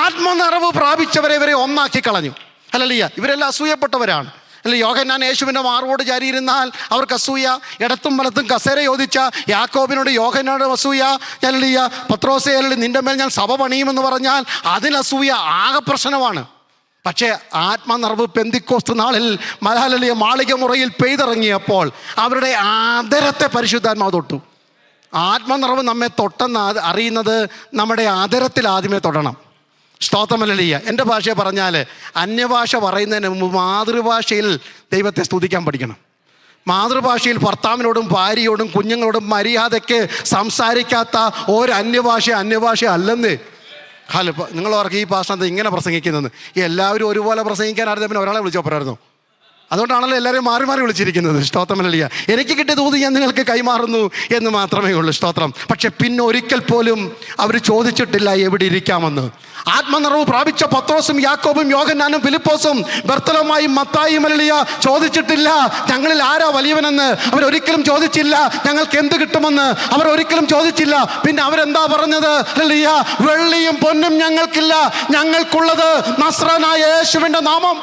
ആത്മനിറവ് പ്രാപിച്ചവരെ ഇവരെ ഒന്നാക്കി കളഞ്ഞു. ഹല്ലേലൂയ. ഇവരെല്ലാം അസൂയപ്പെട്ടവരാണ്. അല്ലെ, യോഹന്നാൻ യേശുവിൻ്റെ മാർവോട് ചാരിയിരുന്നാൽ അവർക്ക് അസൂയ. ഇടത്തും വലത്തും കസേര ചോദിച്ച യാക്കോബിനോട് യോഹന്നാനോട് അസൂയ. ഹല്ലേലൂയ. പത്രോസേ, നിൻ്റെ മേൽ ഞാൻ സഭ പണിയുമെന്ന് പറഞ്ഞാൽ അതിന് അസൂയ. ആകെ പ്രശ്നമാണ്. പക്ഷേ ആത്മനിറവ് പെന്തിക്കോസ്ത് നാളിൽ ഹല്ലേലൂയ മാളിക മുറിയിൽ പെയ്തിറങ്ങിയപ്പോൾ അവരുടെ ആദരത്തെ പരിശുദ്ധാത്മാവ് തൊട്ടു. ആത്മനിറവ് നമ്മെ തൊട്ടെന്ന് അറിയുന്നത് നമ്മുടെ ആദരത്തിൽ ആദ്യമേ തൊടണം. സ്തോത്രം. ഹല്ലേലൂയ. എൻ്റെ ഭാഷയെ പറഞ്ഞാൽ, അന്യഭാഷ പറയുന്നതിന് മുമ്പ് മാതൃഭാഷയിൽ ദൈവത്തെ സ്തുതിക്കാൻ പഠിക്കണം. മാതൃഭാഷയിൽ ഭർത്താവിനോടും ഭാര്യയോടും കുഞ്ഞുങ്ങളോടും മര്യാദയ്ക്ക് സംസാരിക്കാത്ത ഒരു അന്യഭാഷ അല്ലെന്ന്. ഹലോ, നിങ്ങൾ ഓർക്ക് ഈ ഭാഷ ഇങ്ങനെ പ്രസംഗിക്കുന്നതെന്ന്. എല്ലാവരും ഒരുപോലെ പ്രസംഗിക്കാനായിരുന്നു പിന്നെ ഒരാളെ വിളിച്ചോ പറയായിരുന്നു. അതുകൊണ്ടാണല്ലോ എല്ലാവരും മാറി മാറി വിളിച്ചിരിക്കുന്നത്. സ്തോത്രം ഹല്ലേലൂയ. എനിക്ക് കിട്ടിയ തോതി ഞാൻ നിങ്ങൾക്ക് കൈമാറുന്നു എന്ന് മാത്രമേ ഉള്ളൂ. സ്തോത്രം. പക്ഷെ പിന്നെ ഒരിക്കൽ പോലും അവർ ചോദിച്ചിട്ടില്ല എവിടെ ഇരിക്കാമെന്ന്. ആത്മനിറവ് പ്രാപിച്ച പത്രോസും യാക്കോബും യോഹന്നാനും ഫിലിപ്പോസും ബർത്തലോമായും മത്തായിയും ഹല്ലേലൂയ ചോദിച്ചിട്ടില്ല ഞങ്ങളിൽ ആരാ വലിയവനെന്ന്. അവരൊരിക്കലും ചോദിച്ചില്ല ഞങ്ങൾക്ക് എന്ത് കിട്ടുമെന്ന്. അവരൊരിക്കലും ചോദിച്ചില്ല. പിന്നെ അവരെന്താ പറഞ്ഞത്? ഹല്ലേലൂയ, വെള്ളിയും പൊന്നും ഞങ്ങൾക്കില്ല, ഞങ്ങൾക്കുള്ളത് നസ്രനായ യേശുവിൻ്റെ നാമം.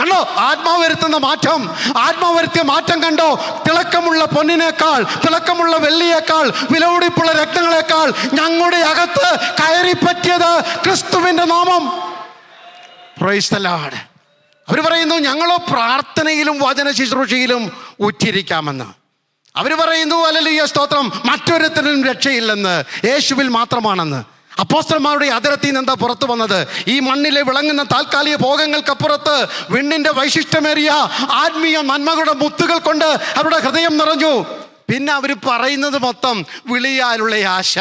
കണ്ടോ ആത്മാവ് വരുത്തുന്ന മാറ്റം? ആത്മാവ് വരുത്തിയ മാറ്റം കണ്ടോ? തിളക്കമുള്ള പൊന്നിനേക്കാൾ, തിളക്കമുള്ള വെള്ളിയേക്കാൾ, വിലപിടിപ്പുള്ള രക്തങ്ങളെക്കാൾ ഞങ്ങളുടെ അകത്ത് കയറി പറ്റിയത് ക്രിസ്തുവിന്റെ നാമം. Price the Lord. അവർ പറയുന്നു ഞങ്ങളോ പ്രാർത്ഥനയിലും വചന ശുശ്രൂഷയിലും ഉറ്റിരിക്കാമെന്ന്. അവർ പറയുന്നു ഹല്ലേലൂയ സ്തോത്രം, മറ്റൊരുത്തനും രക്ഷയില്ലെന്ന്, യേശുവിൽ മാത്രമാണെന്ന്. അപ്പോസ്തലന്മാരുടെ അതിരത്തിൽ നിന്ന് എന്താ പുറത്തു വന്നത്? ഈ മണ്ണിലെ വിളങ്ങുന്ന താൽക്കാലിക ഭോഗങ്ങൾക്കപ്പുറത്ത് വിണ്ണിന്റെ വൈശിഷ്ട്യമേറിയ ആത്മീയ നന്മകളുടെ മുത്തുകൾ കൊണ്ട് അവരുടെ ഹൃദയം നിറഞ്ഞു. പിന്നെ അവർ പറയുന്നത് മൊത്തം വിളിയാലുള്ള ആശ,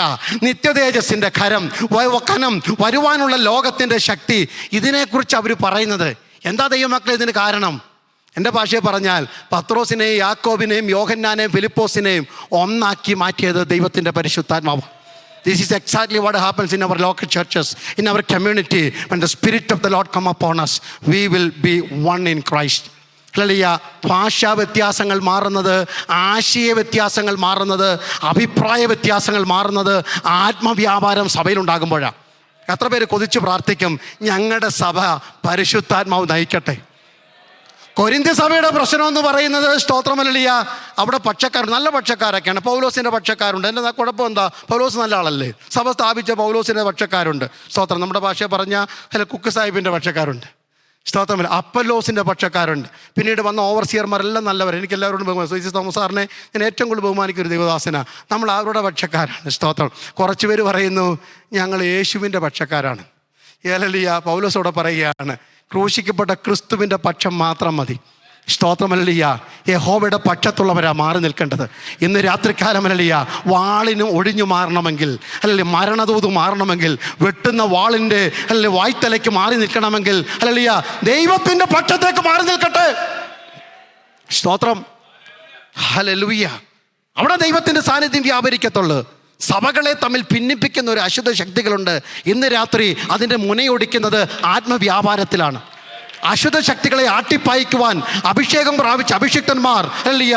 നിത്യതേജസ്സിൻ്റെ കനം, വരുവാനുള്ള ലോകത്തിൻ്റെ ശക്തി. ഇതിനെക്കുറിച്ച് അവർ പറയുന്നത്. എന്താ ദൈവമക്കളെ ഇതിന് കാരണം? എൻ്റെ ഭാഷയെ പറഞ്ഞാൽ പത്രോസിനെയും യാക്കോബിനെയും യോഹന്നാനെയും ഫിലിപ്പോസിനെയും ഒന്നാക്കി മാറ്റിയത് ദൈവത്തിൻ്റെ പരിശുദ്ധാത്മാവ്. This is exactly what happens in our local churches, in our community. When the Spirit of the Lord come upon us, we will be one in Christ. Hallelujah. ഭാഷാ വ്യത്യാസങ്ങൾ മാറുന്നത്, ആശയ വ്യത്യാസങ്ങൾ മാറുന്നത്, അഭിപ്രായ വ്യത്യാസങ്ങൾ മാറുന്നത് ആത്മവ്യാപാരം സഭയിലുണ്ടാകുമ്പോഴാണ്. എത്ര പേര് കൊതിച്ച് പ്രാർത്ഥിക്കും ഞങ്ങളുടെ സഭ പരിശുദ്ധാത്മാവ് നയിക്കട്ടെ? കൊരിന്ത്യ സഭയുടെ പ്രശ്നം എന്ന് പറയുന്നത് സ്തോത്രം ഹല്ലേലൂയ, അവിടെ നല്ല പക്ഷക്കാരൊക്കെയാണ്. പൗലോസിൻ്റെ പക്ഷക്കാരുണ്ട്. എൻ്റെ കുഴപ്പം എന്താ? പൗലോസ് നല്ല ആളല്ലേ? സഭ സ്ഥാപിച്ച പൗലോസിൻ്റെ പക്ഷക്കാരുണ്ട്. സ്തോത്രം. നമ്മുടെ ഭാഷയെ പറഞ്ഞാൽ കുക്ക് സാഹിബിൻ്റെ പക്ഷക്കാരുണ്ട്. സ്തോത്രമില്ല. അപ്പല്ലോസിൻ്റെ പക്ഷക്കാരുണ്ട്. പിന്നീട് വന്ന ഓവർസിയർമാരെല്ലാം നല്ലവർ. എനിക്ക് എല്ലാവരോടും ബഹുമാനം. സി തോമസ് സാറിനെ ഞാൻ ഏറ്റവും കൂടുതൽ ബഹുമാനിക്കൊരു ദൈവദാസനാണ്. നമ്മൾ അവരുടെ പക്ഷക്കാരാണ്. സ്തോത്രം. കുറച്ച് പേര് പറയുന്നു ഞങ്ങൾ യേശുവിൻ്റെ പക്ഷക്കാരാണ്. ഹല്ലേലൂയ. പൗലോസോടെ പറയുകയാണ് ക്രൂശിക്കപ്പെട്ട ക്രിസ്തുവിൻ്റെ പക്ഷം മാത്രം മതി. സ്തോത്രം ഹല്ലേലൂയ. യഹോവയുടെ പക്ഷത്തുള്ളവരാ മാറി നിൽക്കേണ്ടത്. ഇന്ന് രാത്രികാലം ഹല്ലേലൂയ, വാളിന് ഒഴിഞ്ഞു മാറണമെങ്കിൽ, അല്ലെങ്കിൽ മരണദൂത് മാറണമെങ്കിൽ, വെട്ടുന്ന വാളിൻ്റെ അല്ലെങ്കിൽ വായ്ത്തലയ്ക്ക് മാറി നിൽക്കണമെങ്കിൽ ഹല്ലേലൂയ ദൈവത്തിൻ്റെ പക്ഷത്തേക്ക് മാറി നിൽക്കട്ടെ. സ്തോത്രം ഹല്ലേലൂയ. അവിടെ ദൈവത്തിൻ്റെ സാന്നിധ്യം വ്യാപരിക്കത്തുള്ളൂ. സഭകളെ തമ്മിൽ ഭിന്നിപ്പിക്കുന്ന ഒരു അശുദ്ധ ശക്തികളുണ്ട്. ഇന്ന് രാത്രി അതിൻ്റെ മുനയൊടിക്കുന്നത് ആത്മവ്യാപാരത്തിലാണ്. അശുദ്ധ ശക്തികളെ ആട്ടിപ്പായിക്കുവാൻ അഭിഷേകം പ്രാപിച്ച അഭിഷിക്തന്മാർ ഹല്ലേലൂയ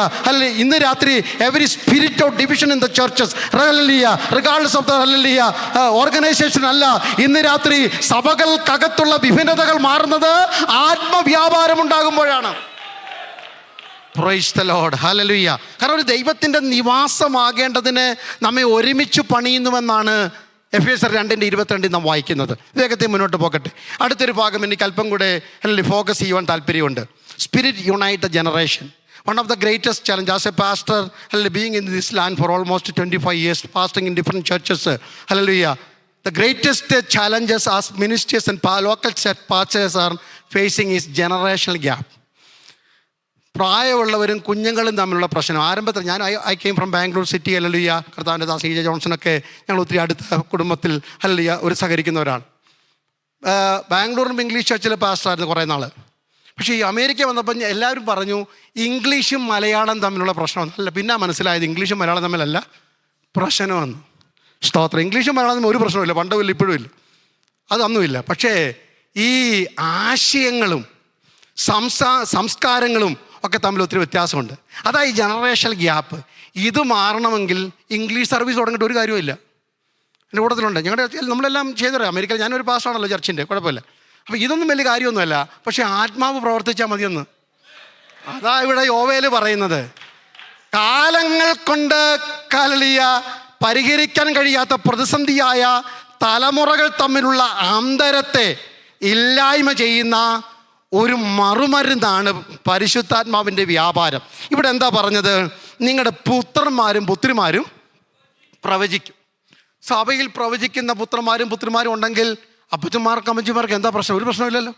ഇന്ന് രാത്രി every spirit of division in the churches hallelujah regardless of the hallelujah organisation അല്ല, ഇന്ന് രാത്രി സഭകൾക്കകത്തുള്ള വിഭിന്നതകൾ മാറുന്നത് ആത്മവ്യാപാരം ഉണ്ടാകുമ്പോഴാണ്. Praise the Lord. ഹല്ലേലൂയ. കാരണം ഒരു ദൈവത്തിൻ്റെ നിവാസമാകേണ്ടതിന് നമ്മെ ഒരുമിച്ച് പണിയുന്നുവെന്നാണ് എഫേസ്യർ 2:22 നാം വായിക്കുന്നത്. വേഗത്തെ മുന്നോട്ട് പോകട്ടെ. അടുത്തൊരു ഭാഗം എനിക്ക് അല്പം കൂടെ ഫോക്കസ് ചെയ്യുവാൻ താല്പര്യമുണ്ട്. Spirit unite the generation. One of the greatest challenges as a pastor, being in this land for almost 25 years, pastoring in different churches, hallelujah, the greatest challenges as ministers and local church pastors are facing is generational gap. പ്രായമുള്ളവരും കുഞ്ഞുങ്ങളും തമ്മിലുള്ള പ്രശ്നം. ആരംഭത്തിൽ I came from Bangalore city. Hallelujah. കർത്താവിൻ്റെ ദാസൻ CJ ജോൺസണൊക്കെ ഞങ്ങൾ ഒത്തിരി അടുത്ത കുടുംബത്തിൽ hallelujah ഒരു സഹകരിക്കുന്നവരാണ്. ബാംഗ്ലൂരിലും ഇംഗ്ലീഷ് ചർച്ചിൽ പാസ്റ്ററായിരുന്നു കുറേ നാൾ. പക്ഷേ ഈ അമേരിക്ക വന്നപ്പോൾ എല്ലാവരും പറഞ്ഞു ഇംഗ്ലീഷും മലയാളം തമ്മിലുള്ള പ്രശ്നമാണ്. അല്ല, പിന്നെ മനസ്സിലായത് ഇംഗ്ലീഷും മലയാളം തമ്മിലല്ല പ്രശ്നമെന്ന്. സ്തോത്രം. ഇംഗ്ലീഷും മലയാളം തമ്മിൽ ഒരു പ്രശ്നമില്ല, പണ്ടും ഇല്ല ഇപ്പോഴും ഇല്ല, അതൊന്നുമില്ല. പക്ഷേ ഈ ആശയങ്ങളും സംസ്കാരങ്ങളും ഒക്കെ തമ്മിൽ ഒത്തിരി വ്യത്യാസമുണ്ട്. അതായത് ജനറേഷണൽ ഗ്യാപ്പ്. ഇത് മാറണമെങ്കിൽ ഇംഗ്ലീഷ് സർവീസ് തുടങ്ങിയിട്ട് ഒരു കാര്യമില്ല. എൻ്റെ കൂട്ടത്തിലുണ്ട്. നമ്മളെല്ലാം ചെയ്തറിയാം. അമേരിക്കയിൽ ഞാനൊരു പാസ്റ്റാണല്ലോ ചർച്ചിൻ്റെ, കുഴപ്പമില്ല. അപ്പോൾ ഇതൊന്നും വലിയ കാര്യമൊന്നുമല്ല. പക്ഷേ ആത്മാവ് പ്രവർത്തിച്ചാൽ മതിയെന്ന്. അതാ ഇവിടെ യോവേൽ പറയുന്നത്. കാലങ്ങൾ കൊണ്ട് ഹല്ലേലൂയ പരിഹരിക്കാൻ കഴിയാത്ത പ്രതിസന്ധിയായ തലമുറകൾ തമ്മിലുള്ള അന്തരത്തെ ഇല്ലായ്മ ചെയ്യുന്ന ഒരു മറുമരുന്നാണ് പരിശുദ്ധാത്മാവിൻ്റെ വ്യാപാരം. ഇവിടെ എന്താ പറഞ്ഞത്? നിങ്ങളുടെ പുത്രന്മാരും പുത്രിമാരും പ്രവചിക്കും. സഭയിൽ പ്രവചിക്കുന്ന പുത്രന്മാരും പുത്രിമാരും ഉണ്ടെങ്കിൽ അപ്പച്ചന്മാർക്ക് അമ്മച്ചിമാർക്ക് എന്താ പ്രശ്നം? ഒരു പ്രശ്നമില്ലല്ലോ.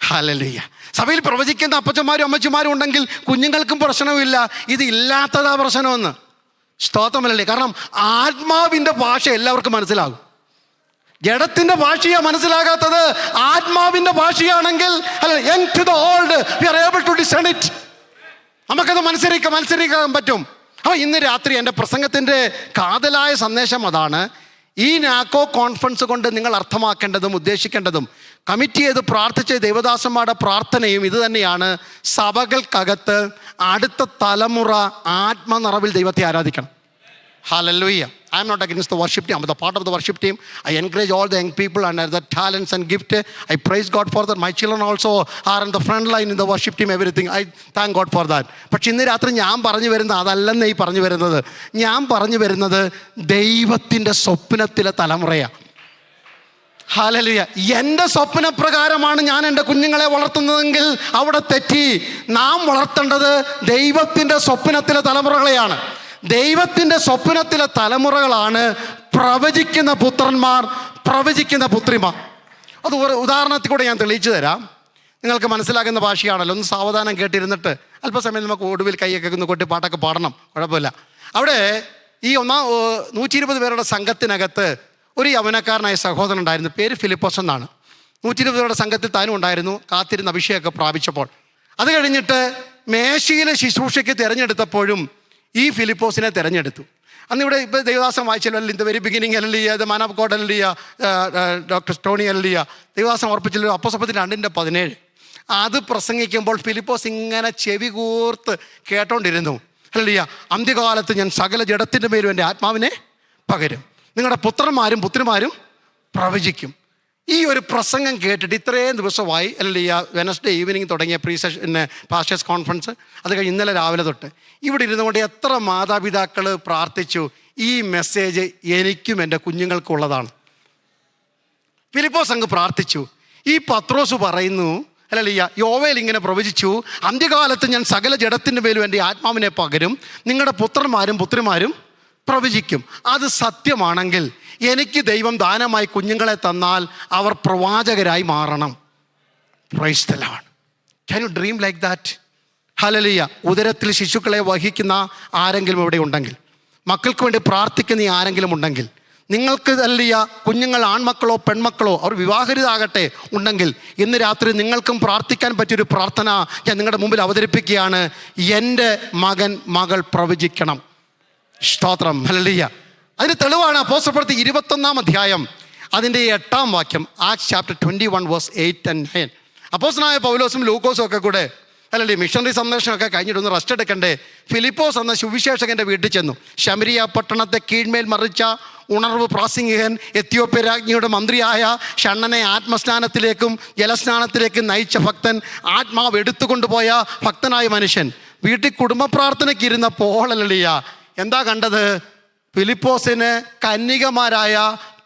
ഹല്ലേലൂയ. സഭയിൽ പ്രവചിക്കുന്ന അപ്പച്ചന്മാരും അമ്മച്ചിമാരും ഉണ്ടെങ്കിൽ കുഞ്ഞുങ്ങൾക്കും പ്രശ്നവുമില്ല. ഇത് ഇല്ലാത്തതാ പ്രശ്നമെന്ന്. സ്തോത്രമല്ലേ? കാരണം ആത്മാവിൻ്റെ ഭാഷ എല്ലാവർക്കും മനസ്സിലാകും. ജഡത്തിൻ്റെ ഭാഷയാണ് മനസ്സിലാകാത്തത്. ആത്മാവിൻ്റെ ഭാഷയാണെങ്കിൽ young to the old we are able to discern it. നമുക്കത് മത്സരിക്കാൻ പറ്റും. അപ്പോൾ ഇന്ന് രാത്രി എൻ്റെ പ്രസംഗത്തിൻ്റെ കാതലായ സന്ദേശം അതാണ്. ഈ നാക്കോ കോൺഫറൻസ് കൊണ്ട് നിങ്ങൾ അർത്ഥമാക്കേണ്ടതും ഉദ്ദേശിക്കേണ്ടതും കമ്മിറ്റ് ചെയ്ത് പ്രാർത്ഥിച്ച ദൈവദാസന്മാരുടെ പ്രാർത്ഥനയും ഇത് തന്നെയാണ്. സഭകൾക്കകത്ത് അടുത്ത തലമുറ ആത്മനിറവിൽ ദൈവത്തെ ആരാധിക്കണം. Hallelujah. I am not against the worship team. I am the part of the worship team. I encourage all the young people and their talents and gift. I praise God for that. My children also are on the front line in the worship team, everything. I thank God for that. പക്ഷെ ഇന്ന് രാത്രി ഞാൻ പറഞ്ഞു വരുന്നത് അതല്ലെന്ന് ഈ പറഞ്ഞു വരുന്നത്. ഞാൻ പറഞ്ഞു വരുന്നത് ദൈവത്തിൻ്റെ സ്വപ്നത്തിലെ തലമുറയാണ്. ഹല്ലേലൂയ. എൻ്റെ സ്വപ്നപ്രകാരമാണ് ഞാൻ എൻ്റെ കുഞ്ഞുങ്ങളെ വളർത്തുന്നതെങ്കിൽ അവിടെ തെറ്റി. നാം വളർത്തേണ്ടത് ദൈവത്തിൻ്റെ സ്വപ്നത്തിലെ തലമുറകളെയാണ്. ദൈവത്തിൻ്റെ സ്വപ്നത്തിലെ തലമുറകളാണ് പ്രവചിക്കുന്ന പുത്രന്മാർ, പ്രവചിക്കുന്ന പുത്രിമാർ. അത് ഉദാഹരണത്തിൽ കൂടെ ഞാൻ തെളിയിച്ചു തരാം. നിങ്ങൾക്ക് മനസ്സിലാക്കുന്ന ഭാഷയാണല്ലോ. ഒന്ന് സാവധാനം കേട്ടിരുന്നിട്ട് അല്പസമയം നമുക്ക് ഒടുവിൽ കൈയൊക്കെ ഒന്ന് കൊട്ടി പാട്ടൊക്കെ പാടണം, കുഴപ്പമില്ല. അവിടെ ഈ 120 പേരുടെ സംഘത്തിനകത്ത് ഒരു യൗവനക്കാരനായ സഹോദരൻ ഉണ്ടായിരുന്നു. പേര് ഫിലിപ്പോസ് എന്നാണ്. 120 പേരുടെ സംഘത്തിൽ താനും ഉണ്ടായിരുന്നു. കാത്തിരുന്ന് അഭിഷേകമൊക്കെ പ്രാപിച്ചപ്പോൾ അത് കഴിഞ്ഞിട്ട് മേശയിലെ ശുശ്രൂഷയ്ക്ക് തിരഞ്ഞെടുത്തപ്പോഴും ഈ ഫിലിപ്പോസിനെ തിരഞ്ഞെടുത്തു. അന്നിവിടെ ഇപ്പോൾ ദേവദാസം വായിച്ചല്ലോ, ഇൻ ദ വെരി ബിഗിനിങ് അല്ലിയ, ദ മാൻ ഓഫ് ഗോഡ് അല്ലിയ, ഡോക്ടർ ടോണി അല്ലിയ, ദേവദാസം ഓർപ്പിച്ചല്ലോ അപ്പോസ്തലപ്രവൃത്തി 2:17. അത് പ്രസംഗിക്കുമ്പോൾ ഫിലിപ്പോസ് ഇങ്ങനെ ചെവി കൂർത്ത് കേട്ടോണ്ടിരുന്നു. അല്ലിയ, അന്ത്യകാലത്ത് ഞാൻ സകല ജഡത്തിൻ്റെ മേലും എൻ്റെ ആത്മാവിനെ പകരും, നിങ്ങളുടെ പുത്രന്മാരും പുത്രിമാരും പ്രവചിക്കും. ഈ ഒരു പ്രസംഗം കേട്ടിട്ട് ഇത്രയും ദിവസമായി അല്ലിയ വെനസ്ഡേ ഈവനിങ് തുടങ്ങിയ പ്രീ സെഷൻ പാസ്റ്റേഴ്സ് കോൺഫറൻസ്, അത് കഴിഞ്ഞ് ഇന്നലെ രാവിലെ തൊട്ട് ഇവിടെ ഇരുന്നുകൊണ്ട് എത്ര മാതാപിതാക്കൾ പ്രാർത്ഥിച്ചു, ഈ മെസ്സേജ് എനിക്കും എൻ്റെ കുഞ്ഞുങ്ങൾക്കും ഉള്ളതാണ്. ഫിലിപ്പോസ് അങ്ങ് പ്രാർത്ഥിച്ചു. ഈ പത്രോസ് പറയുന്നു അല്ലിയ, യോവേൽ ഇങ്ങനെ പ്രവചിച്ചു, അന്ത്യകാലത്ത് ഞാൻ സകല ജഡത്തിൻ്റെ മേലും എൻ്റെ ആത്മാവിനെ പകരും, നിങ്ങളുടെ പുത്രന്മാരും പുത്രിമാരും പ്രവചിക്കും. അത് സത്യമാണെങ്കിൽ എനിക്ക് ദൈവം ദാനമായി കുഞ്ഞുങ്ങളെ തന്നാൽ അവർ പ്രവാചകരായി മാറണം. Price the Lord. Can you dream like that? Hallelujah. ഉദരത്തിൽ ശിശുക്കളെ വഹിക്കുന്ന ആരെങ്കിലും ഇവിടെ ഉണ്ടെങ്കിൽ, മക്കൾക്ക് വേണ്ടി പ്രാർത്ഥിക്കുന്ന ആരെങ്കിലും ഉണ്ടെങ്കിൽ, നിങ്ങൾക്ക് അല്ലിയ കുഞ്ഞുങ്ങൾ ആൺമക്കളോ പെൺമക്കളോ അവർ വിവാഹരിതാകട്ടെ ഉണ്ടെങ്കിൽ, ഇന്ന് രാത്രി നിങ്ങൾക്കും പ്രാർത്ഥിക്കാൻ പറ്റിയൊരു പ്രാർത്ഥന ഞാൻ നിങ്ങളുടെ മുമ്പിൽ അവതരിപ്പിക്കുകയാണ്. എൻ്റെ മകൻ മകൾ പ്രവചിക്കണം. സ്തോത്രം. ഹല്ലേലൂയ. അതിന് തെളിവാണ് അപ്പോസ്തലപ്രവൃത്തി 21 അധ്യായം അതിൻ്റെ 8 വാക്യം. Acts chapter 21 verse 8 and 9. അപ്പോസ്തലനായ പൗലോസും ലൂക്കോസും ഒക്കെ കൂടെ അല്ലല്ലേ മിഷണറി സന്ദർശനമൊക്കെ കഴിഞ്ഞിട്ടൊന്ന് റെസ്റ്റ് എടുക്കണ്ടേ, ഫിലിപ്പോസ് എന്ന സുവിശേഷകൻ്റെ വീട്ടിൽ ചെന്നു. ശമരിയ പട്ടണത്തെ കീഴ്മേൽ മറിച്ച ഉണർവ് പ്രാസംഗികൻ, എത്യോപ്യ രാജ്ഞിയുടെ മന്ത്രിയായ ഷണ്ണനെ ആത്മസ്നാനത്തിലേക്കും ജലസ്നാനത്തിലേക്കും നയിച്ച ഭക്തൻ, ആത്മാവ് എടുത്തുകൊണ്ടുപോയ ഭക്തനായ മനുഷ്യൻ വീട്ടിൽ കുടുംബ പ്രാർത്ഥനയ്ക്ക് ഇരുന്നപ്പോൾ അല്ലല്ലിയ എന്താ കണ്ടത്? ഫിലിപ്പോസിന് കന്യകമാരായ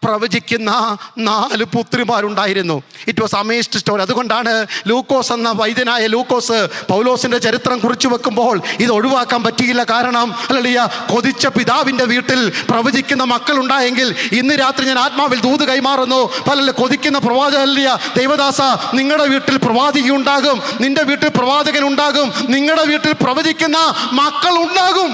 പ്രവചിക്കുന്ന 4 പുത്രിമാരുണ്ടായിരുന്നു. It was amazed story. അതുകൊണ്ടാണ് ലൂക്കോസ് എന്ന വൈദ്യനായ ലൂക്കോസ് പൗലോസിൻ്റെ ചരിത്രം കുറിച്ചു വെക്കുമ്പോൾ ഇത് ഒഴിവാക്കാൻ പറ്റിയില്ല. കാരണം അല്ലല്ലിയ കൊതിച്ച പിതാവിൻ്റെ വീട്ടിൽ പ്രവചിക്കുന്ന മക്കളുണ്ടായെങ്കിൽ ഇന്ന് രാത്രി ഞാൻ ആത്മാവിൽ ദൂത് കൈമാറുന്നു. പല കൊതിക്കുന്ന പ്രവാചകല്ലിയ ദൈവദാസ, നിങ്ങളുടെ വീട്ടിൽ പ്രവാചകി ഉണ്ടാകും, നിന്റെ വീട്ടിൽ പ്രവാചകൻ ഉണ്ടാകും, നിങ്ങളുടെ വീട്ടിൽ പ്രവചിക്കുന്ന മക്കൾ ഉണ്ടാകും.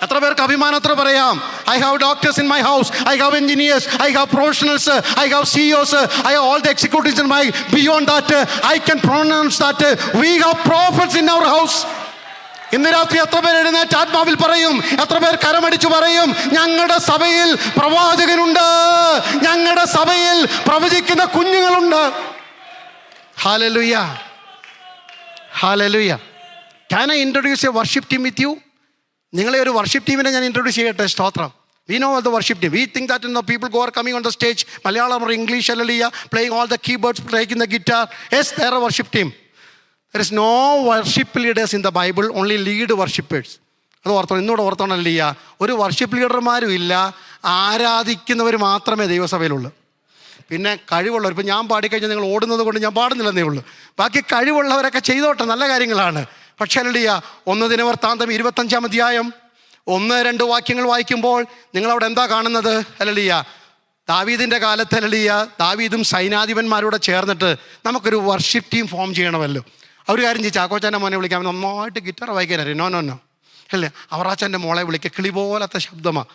എത്ര പേർക്ക് അഭിമാനത്തോടെ പറയാം, I have doctors in my house, I have engineers, I have professionals, I have CEOs, I have all the executives in my beyond that I can pronounce that we have prophets in our house. ഇന്ന് രാത്രി എത്ര പേർ എഴുന്നേറ്റ് ആത്മാവിൽ പറയും? എത്ര പേർ കരമടിച്ചു പറയും, ഞങ്ങളുടെ സഭയിൽ പ്രവാചകനുണ്ട്, ഞങ്ങളുടെ സഭയിൽ പ്രവചിക്കുന്ന കുഞ്ഞുങ്ങളുണ്ട്. Hallelujah, hallelujah. Can I introduce a worship team with you? നിങ്ങളെ ഒരു വർഷിപ്പ് ടീമിനെ ഞാൻ ഇൻട്രൊഡ്യൂസ് ചെയ്യട്ടെ. സ്തോത്രം. We know all the worship team. We think that people who are coming on the stage, Malayalam or English, hallelujah, playing all the keyboards, playing the guitar. Yes, they are a worship team. There is no worship leaders in the Bible, only lead worshipers. അത് ഓർത്തോണം, ഇന്നോട് ഓർത്തോണല്ലിയ. ഒരു worship ലീഡർമാരും ഇല്ല, ആരാധിക്കുന്നവർ മാത്രമേ ദൈവസഭയിലുള്ളൂ. പിന്നെ കഴിവുള്ളവർ, ഇപ്പം ഞാൻ പാടിക്കഴിഞ്ഞാൽ നിങ്ങൾ ഓടുന്നത് കൊണ്ട് ഞാൻ പാടുന്നില്ലെന്നേ ഉള്ളൂ. ബാക്കി കഴിവുള്ളവരൊക്കെ ചെയ്തോട്ടെ, നല്ല കാര്യങ്ങളാണ്. പക്ഷേ അല്ലിയ 1 ദിനവൃത്താന്തം 25 അധ്യായം 1-2 വാക്യങ്ങൾ വായിക്കുമ്പോൾ നിങ്ങളവിടെ എന്താ കാണുന്നത്? അല്ലിയ ദാവീദിൻ്റെ കാലത്ത് ഹല്ലേലൂയ, ദാവീദും സൈനാധിപന്മാരോട് ചേർന്നിട്ട് നമുക്കൊരു വർഷിപ്പ് ടീം ഫോം ചെയ്യണമല്ലോ. അവർ കാര്യം ചെയ്യും, ചാക്കോച്ചാൻ്റെ മോനെ വിളിക്കാൻ നന്നായിട്ട് ഗിറ്റാർ വായിക്കാനറിയാം. നോ അല്ലേ, അവറാച്ചൻ്റെ മോളെ വിളിക്കുക, കിളി പോലത്തെ ശബ്ദമാണ്.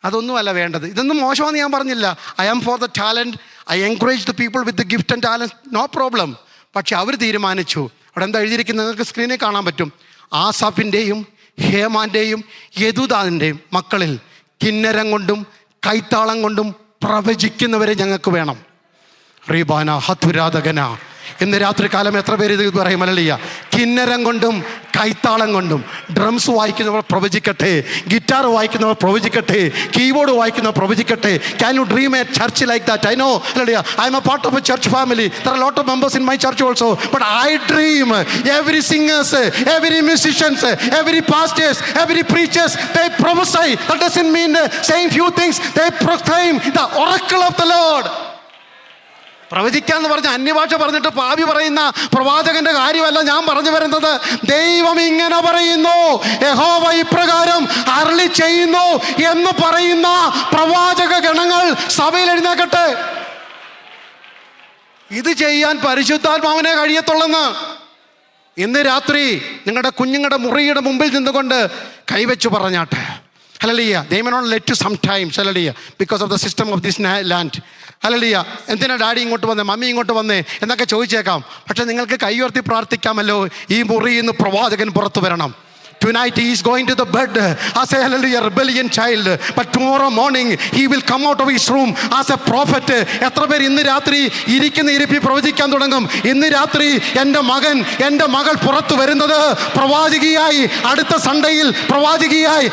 അതൊന്നുമല്ല വേണ്ടത്. ഇതൊന്നും മോശമാണെന്ന് ഞാൻ പറഞ്ഞില്ല. I am for the talent, I encourage the people with the gift and talent, no problem. പക്ഷെ അവർ തീരുമാനിച്ചു, അവിടെ എന്താ എഴുതിയിരിക്കുന്നത് നിങ്ങൾക്ക് സ്ക്രീനിൽ കാണാൻ പറ്റും. ആസാഫിൻ്റെയും ഹേമാൻ്റെയും യദൂദാൻ്റെയും മക്കളിൽ കിന്നരം കൊണ്ടും കൈത്താളം കൊണ്ടും പ്രവചിക്കുന്നവരെ ഞങ്ങൾക്ക് വേണം. റീബാന ഹതുരാധകന. ഇന്ന് രാത്രി കാലം എത്ര പേര് ഇത് പറയും? ഹല്ലേലൂയ. കിന്നരം കൊണ്ടും കൈത്താളം കൊണ്ടും. ഡ്രംസ് വായിക്കുന്നവർ പ്രവചിക്കട്ടെ, ഗിറ്റാർ വായിക്കുന്നവർ പ്രവചിക്കട്ടെ, കീബോർഡ് വായിക്കുന്നവർ പ്രവചിക്കട്ടെ. Can you dream a church like that? I know, hallelujah, I am a part of a church family. There are a lot of members in my church also, but I dream every singers, every musicians, every pastors, every preachers, they prophesy. That doesn't mean saying few things. They proclaim the oracle of the Lord. പ്രവചിക്കാന്ന് പറഞ്ഞ് അന്യഭാഷ പറഞ്ഞിട്ട് പാപി പറയുന്ന പ്രവാചകന്റെ കാര്യമല്ല ഞാൻ പറഞ്ഞു വരുന്നത്. ദൈവം ഇങ്ങനെ പറയുന്നു, യഹോവ ഇപ്രകാരം അരുളി ചെയ്യുന്നു എന്ന് പറയുന്ന പ്രവാചക ഗണങ്ങൾ സഭയിൽ എഴുന്നേക്കട്ടെ. ഇത് ചെയ്യാൻ പരിശുദ്ധാത്മാവിനെ കഴിയത്തുള്ളെന്ന് ഇന്ന് രാത്രി നിങ്ങളുടെ കുഞ്ഞുങ്ങളുടെ മുറിയുടെ മുമ്പിൽ നിന്നുകൊണ്ട് കൈവച്ചു പറഞ്ഞാട്ടെ. Hallelujah. They may not let you sometimes, hallelujah, because of the system of this land. Hallelujah. എന്തിനാ ഡാഡി ഇങ്ങോട്ട് വന്നേ, മമ്മി ഇങ്ങോട്ട് വന്നേ എന്നൊക്കെ ചോദിച്ചേക്കാം. പക്ഷെ നിങ്ങൾക്ക് കൈ ഉയർത്തി പ്രാർത്ഥിക്കാമല്ലോ, ഈ മുറിയിൽ നിന്ന് പ്രവാചകൻ പുറത്തു വരണം. Tonight he is going to the bed as a hallelujah rebellion child, but tomorrow morning he will come out of his room as a prophet. എത്ര പേർ ഇന്ന് രാത്രി ഇരിക്കുന്ന ഇരിപ്പി പ്രവചിക്കാൻ തുടങ്ങും? ഇന്ന് രാത്രി എൻ്റെ മകൻ എൻ്റെ മകൾ പുറത്തു വരുന്നത് പ്രവാചകിയായി, അടുത്ത സൺഡേയിൽ പ്രവാചകിയായി.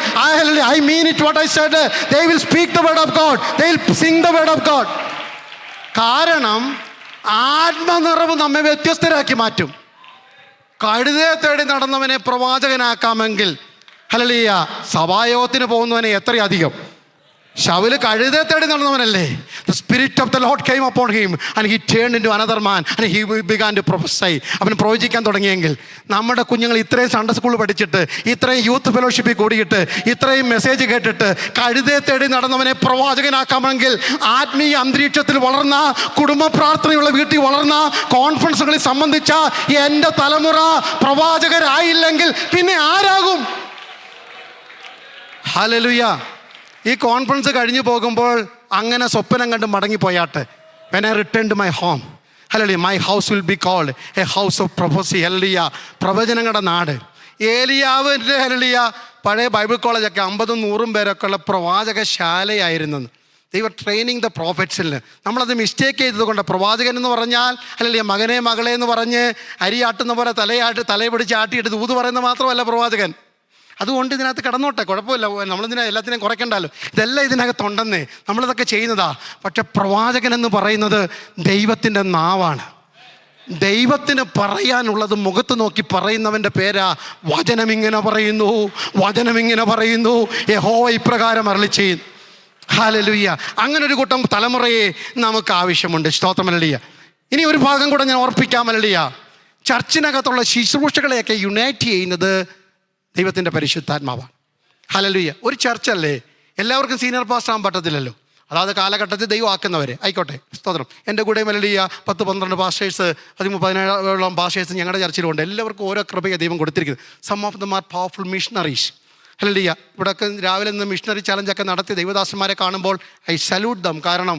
I mean it what I said. They will speak the word of God, they will sing the word of God. കാരണം ആത്മനിറവ് നമ്മെ വ്യത്യസ്തരാക്കി മാറ്റും. കഴുതയെ തേടി നടന്നവനെ പ്രവാചകനാക്കാമെങ്കിൽ ഹല്ലേലൂയ, സഭായോഗത്തിന് പോകുന്നവനെ എത്രയധികം. ശൗല് കഴുതയെ തേടി നടന്നവനല്ലേ? The spirit of the Lord came upon him and he turned into another man and he began to prophesy. അവൻ പ്രവചിക്കാൻ തുടങ്ങിയെങ്കിൽ നമ്മുടെ കുഞ്ഞുങ്ങൾ ഇത്രയും സൺഡേ സ്കൂൾ പഠിച്ചിട്ട്, ഇത്രയും യൂത്ത് ഫെലോഷിപ്പിൽ കൂടിയിട്ട്, ഇത്രയും മെസ്സേജ് കേട്ടിട്ട് കഴുതയെ തേടി നടന്നവനെ പ്രവാചകനാക്കാമെങ്കിൽ ആത്മീയ അന്തരീക്ഷത്തിൽ വളർന്ന, കുടുംബ പ്രാർത്ഥനയുള്ള വീട്ടിൽ വളർന്ന, കോൺഫറൻസുകളിൽ സംബന്ധിച്ച എൻ്റെ തലമുറ പ്രവാചകരായില്ലെങ്കിൽ പിന്നെ ആരാകും? ഹല്ലേലൂയ. ഈ കോൺഫറൻസ് കഴിഞ്ഞു പോകുമ്പോൾ അങ്ങനെ സ്വപ്നം കണ്ട് മടങ്ങിപ്പോയാട്ടെ. When I return to my home, hallelujah, my house will be called a house of prophecy. Hallelujah, പ്രവചനങ്ങളുടെ നാട്. ഏലിയാവിൻ്റെ ഹല്ലേലൂയ പഴയ ബൈബിൾ കോളേജൊക്കെ 50-100 പേരൊക്കെ ഉള്ള പ്രവാചകശാലയായിരുന്നു. ദൈവ ട്രെയിനിങ് ദ പ്രോഫറ്റ്സിൽ നമ്മളത് മിസ്റ്റേക്ക് ചെയ്തതുകൊണ്ട് പ്രവാചകൻ എന്ന് പറഞ്ഞാൽ ഹല്ലേലൂയ മകനെ മകളെ എന്ന് പറഞ്ഞ് അരിയാട്ടുന്ന പോലെ തലയെ പിടിച്ച് ആട്ടിയിട്ട് ദൂത് പറയുന്നത് മാത്രമല്ല പ്രവാചകൻ. അതുകൊണ്ട് ഇതിനകത്ത് കിടന്നോട്ടെ, കുഴപ്പമില്ല, നമ്മളിതിനെ എല്ലാത്തിനെയും കുറയ്ക്കണ്ടല്ലോ. ഇതെല്ലാം ഇതിനകത്തുണ്ടെന്നേ, നമ്മളിതൊക്കെ ചെയ്യുന്നതാ. പക്ഷെ പ്രവാചകൻ എന്ന് പറയുന്നത് ദൈവത്തിൻ്റെ നാവാണ്. ദൈവത്തിന് പറയാനുള്ളത് മുഖത്ത് നോക്കി പറയുന്നവൻ്റെ പേരാ വചനമിങ്ങനെ പറയുന്നു, വചനമിങ്ങനെ പറയുന്നു, യഹോവ ഇപ്രകാരം അരുളി ചെയ്യുന്നു. ഹല്ലേലൂയ. അങ്ങനെ ഒരു കൂട്ടം തലമുറയെ നമുക്ക് ആവശ്യമുണ്ട്. സ്തോത്രം. ഹല്ലേലൂയ. ഇനി ഒരു ഭാഗം കൂടെ ഞാൻ ഓർപ്പിക്കാം. ഹല്ലേലൂയ. ചർച്ചിനകത്തുള്ള ശുശ്രൂഷകളെയൊക്കെ യുണൈറ്റ് ചെയ്യുന്നത് ദൈവത്തിൻ്റെ പരിശുദ്ധാത്മാവാണ്. ഹല്ലേലൂയ. ഒരു ചർച്ചല്ലേ, എല്ലാവർക്കും സീനിയർ പാസ്റ്റർ ആകാൻ പറ്റത്തില്ലല്ലോ. അതായത് കാലഘട്ടത്തിൽ ദൈവം ആക്കുന്നവരെ ആയിക്കോട്ടെ. സ്തോത്രം. എൻ്റെ കൂടെ ഹല്ലേലൂയ 10-12 പാസ്റ്റേഴ്സ്, 13-17 പാസ്റ്റേഴ്സ് ഞങ്ങളുടെ ചർച്ചിലുണ്ട്. എല്ലാവർക്കും ഓരോ കൃപയെ ദൈവം കൊടുത്തിരിക്കുന്നത്. Some of them are powerful missionaries. ഹല്ലേലൂയ. ഇവിടെയൊക്കെ രാവിലെ നിന്ന് മിഷണറി ചലഞ്ചൊക്കെ നടത്തി ദൈവദാസന്മാരെ കാണുമ്പോൾ ഐ സല്യൂട്ട് ദം. കാരണം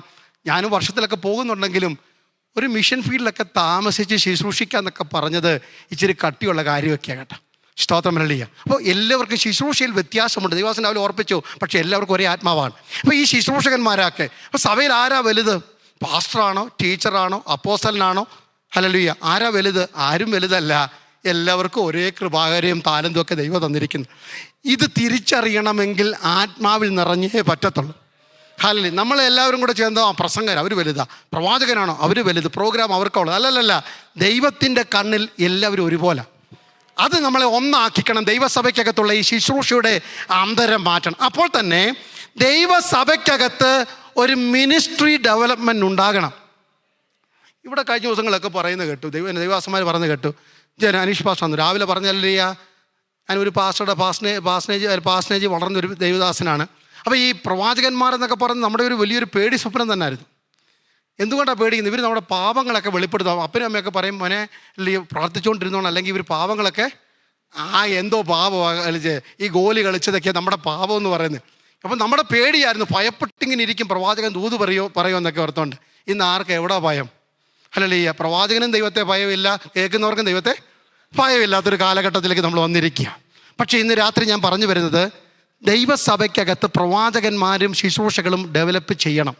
ഞാനും വർഷത്തിലൊക്കെ പോകുന്നുണ്ടെങ്കിലും ഒരു മിഷൻ ഫീൽഡിലൊക്കെ താമസിച്ച് ശുശ്രൂഷിക്കാന്നൊക്കെ പറഞ്ഞത് ഇച്ചിരി കട്ടിയുള്ള കാര്യമൊക്കെയാണ് കേട്ടോ. സ്തോത്രം. ഹല്ലേലൂയ. അപ്പോൾ എല്ലാവർക്കും ശുശ്രൂഷയിൽ വ്യത്യാസമുണ്ട്. ദൈവദാസൻ രാവിലെ ഓർപ്പിച്ചു, പക്ഷേ എല്ലാവർക്കും ഒരേ ആത്മാവാണ്. അപ്പോൾ ഈ ശുശ്രൂഷകന്മാരൊക്കെ അപ്പോൾ സഭയിൽ ആരാ വലുത്? പാസ്റ്ററാണോ, ടീച്ചറാണോ, അപ്പോസ്തലനാണോ? ഹല്ലേലൂയ. ആരാ വലുത്? ആരും വലുതല്ല. എല്ലാവർക്കും ഒരേ കൃപാകരയും താലന്തും ഒക്കെ ദൈവം തന്നിരിക്കുന്നു. ഇത് തിരിച്ചറിയണമെങ്കിൽ ആത്മാവിൽ നിറഞ്ഞേ പറ്റത്തുള്ളൂ. ഹല്ലേലൂയ. നമ്മളെല്ലാവരും കൂടെ ചേർന്ന് പ്രസംഗകർ അവർ വലുതാ, പ്രവാചകനാണോ അവർ വലുത്, പ്രോഗ്രാം അവർക്കുള്ളത് അല്ലല്ല. ദൈവത്തിൻ്റെ കണ്ണിൽ എല്ലാവരും ഒരുപോലെ. അത് നമ്മളെ ഒന്നാക്കിക്കണം. ദൈവസഭയ്ക്കകത്തുള്ള ഈ ശുശ്രൂഷയുടെ അന്തരം മാറ്റണം. അപ്പോൾ തന്നെ ദൈവസഭയ്ക്കകത്ത് ഒരു മിനിസ്ട്രി ഡെവലപ്മെൻറ്റ് ഉണ്ടാകണം. ഇവിടെ കഴിഞ്ഞ ദിവസങ്ങളൊക്കെ പറയുന്നത് കേട്ടു, ദൈവദാസന്മാർ പറയുന്നത് കേട്ടു. അനീഷ് പാസ്റ്റർ വന്നു രാവിലെ പറഞ്ഞല്ലേ, ഞാനൊരു പാസ്റ്ററുടെ പാസ്റ്റേജ് വളർന്നൊരു ദൈവദാസനാണ്. അപ്പോൾ ഈ പ്രവാചകന്മാരെന്നൊക്കെ പറയുന്നത് നമ്മുടെ ഒരു വലിയൊരു പേടി സ്വപ്നം തന്നെയായിരുന്നു. എന്തുകൊണ്ടാണ് പേടിക്കുന്നത്? ഇവർ നമ്മുടെ പാപങ്ങളൊക്കെ വെളിപ്പെടുത്താം. അപ്പനും അമ്മയൊക്കെ പറയും, മോനെ പ്രാർത്ഥിച്ചുകൊണ്ടിരുന്നോണം, അല്ലെങ്കിൽ ഇവർ പാപങ്ങളൊക്കെ എന്തോ പാപം കളിച്ച് ഈ ഗോലി കളിച്ചതൊക്കെയാണ് നമ്മുടെ പാപം എന്ന് പറയുന്നത്. അപ്പം നമ്മുടെ പേടിയായിരുന്നു, ഭയപ്പെട്ടിങ്ങനെ ഇരിക്കും, പ്രവാചകൻ ദൂത് പറയോ എന്നൊക്കെ ഓർത്തോണ്ട്. ഇന്ന് ആർക്ക് എവിടെ ഭയം? ഹല്ലേലൂയ. പ്രവാചകനും ദൈവത്തെ ഭയമില്ല, കേൾക്കുന്നവർക്കും ദൈവത്തെ ഭയമില്ലാത്തൊരു കാലഘട്ടത്തിലേക്ക് നമ്മൾ വന്നിരിക്കുക. പക്ഷേ ഇന്ന് രാത്രി ഞാൻ പറഞ്ഞു വരുന്നത്, ദൈവസഭയ്ക്കകത്ത് പ്രവാചകന്മാരും ശുശ്രൂഷകളും ഡെവലപ്പ് ചെയ്യണം.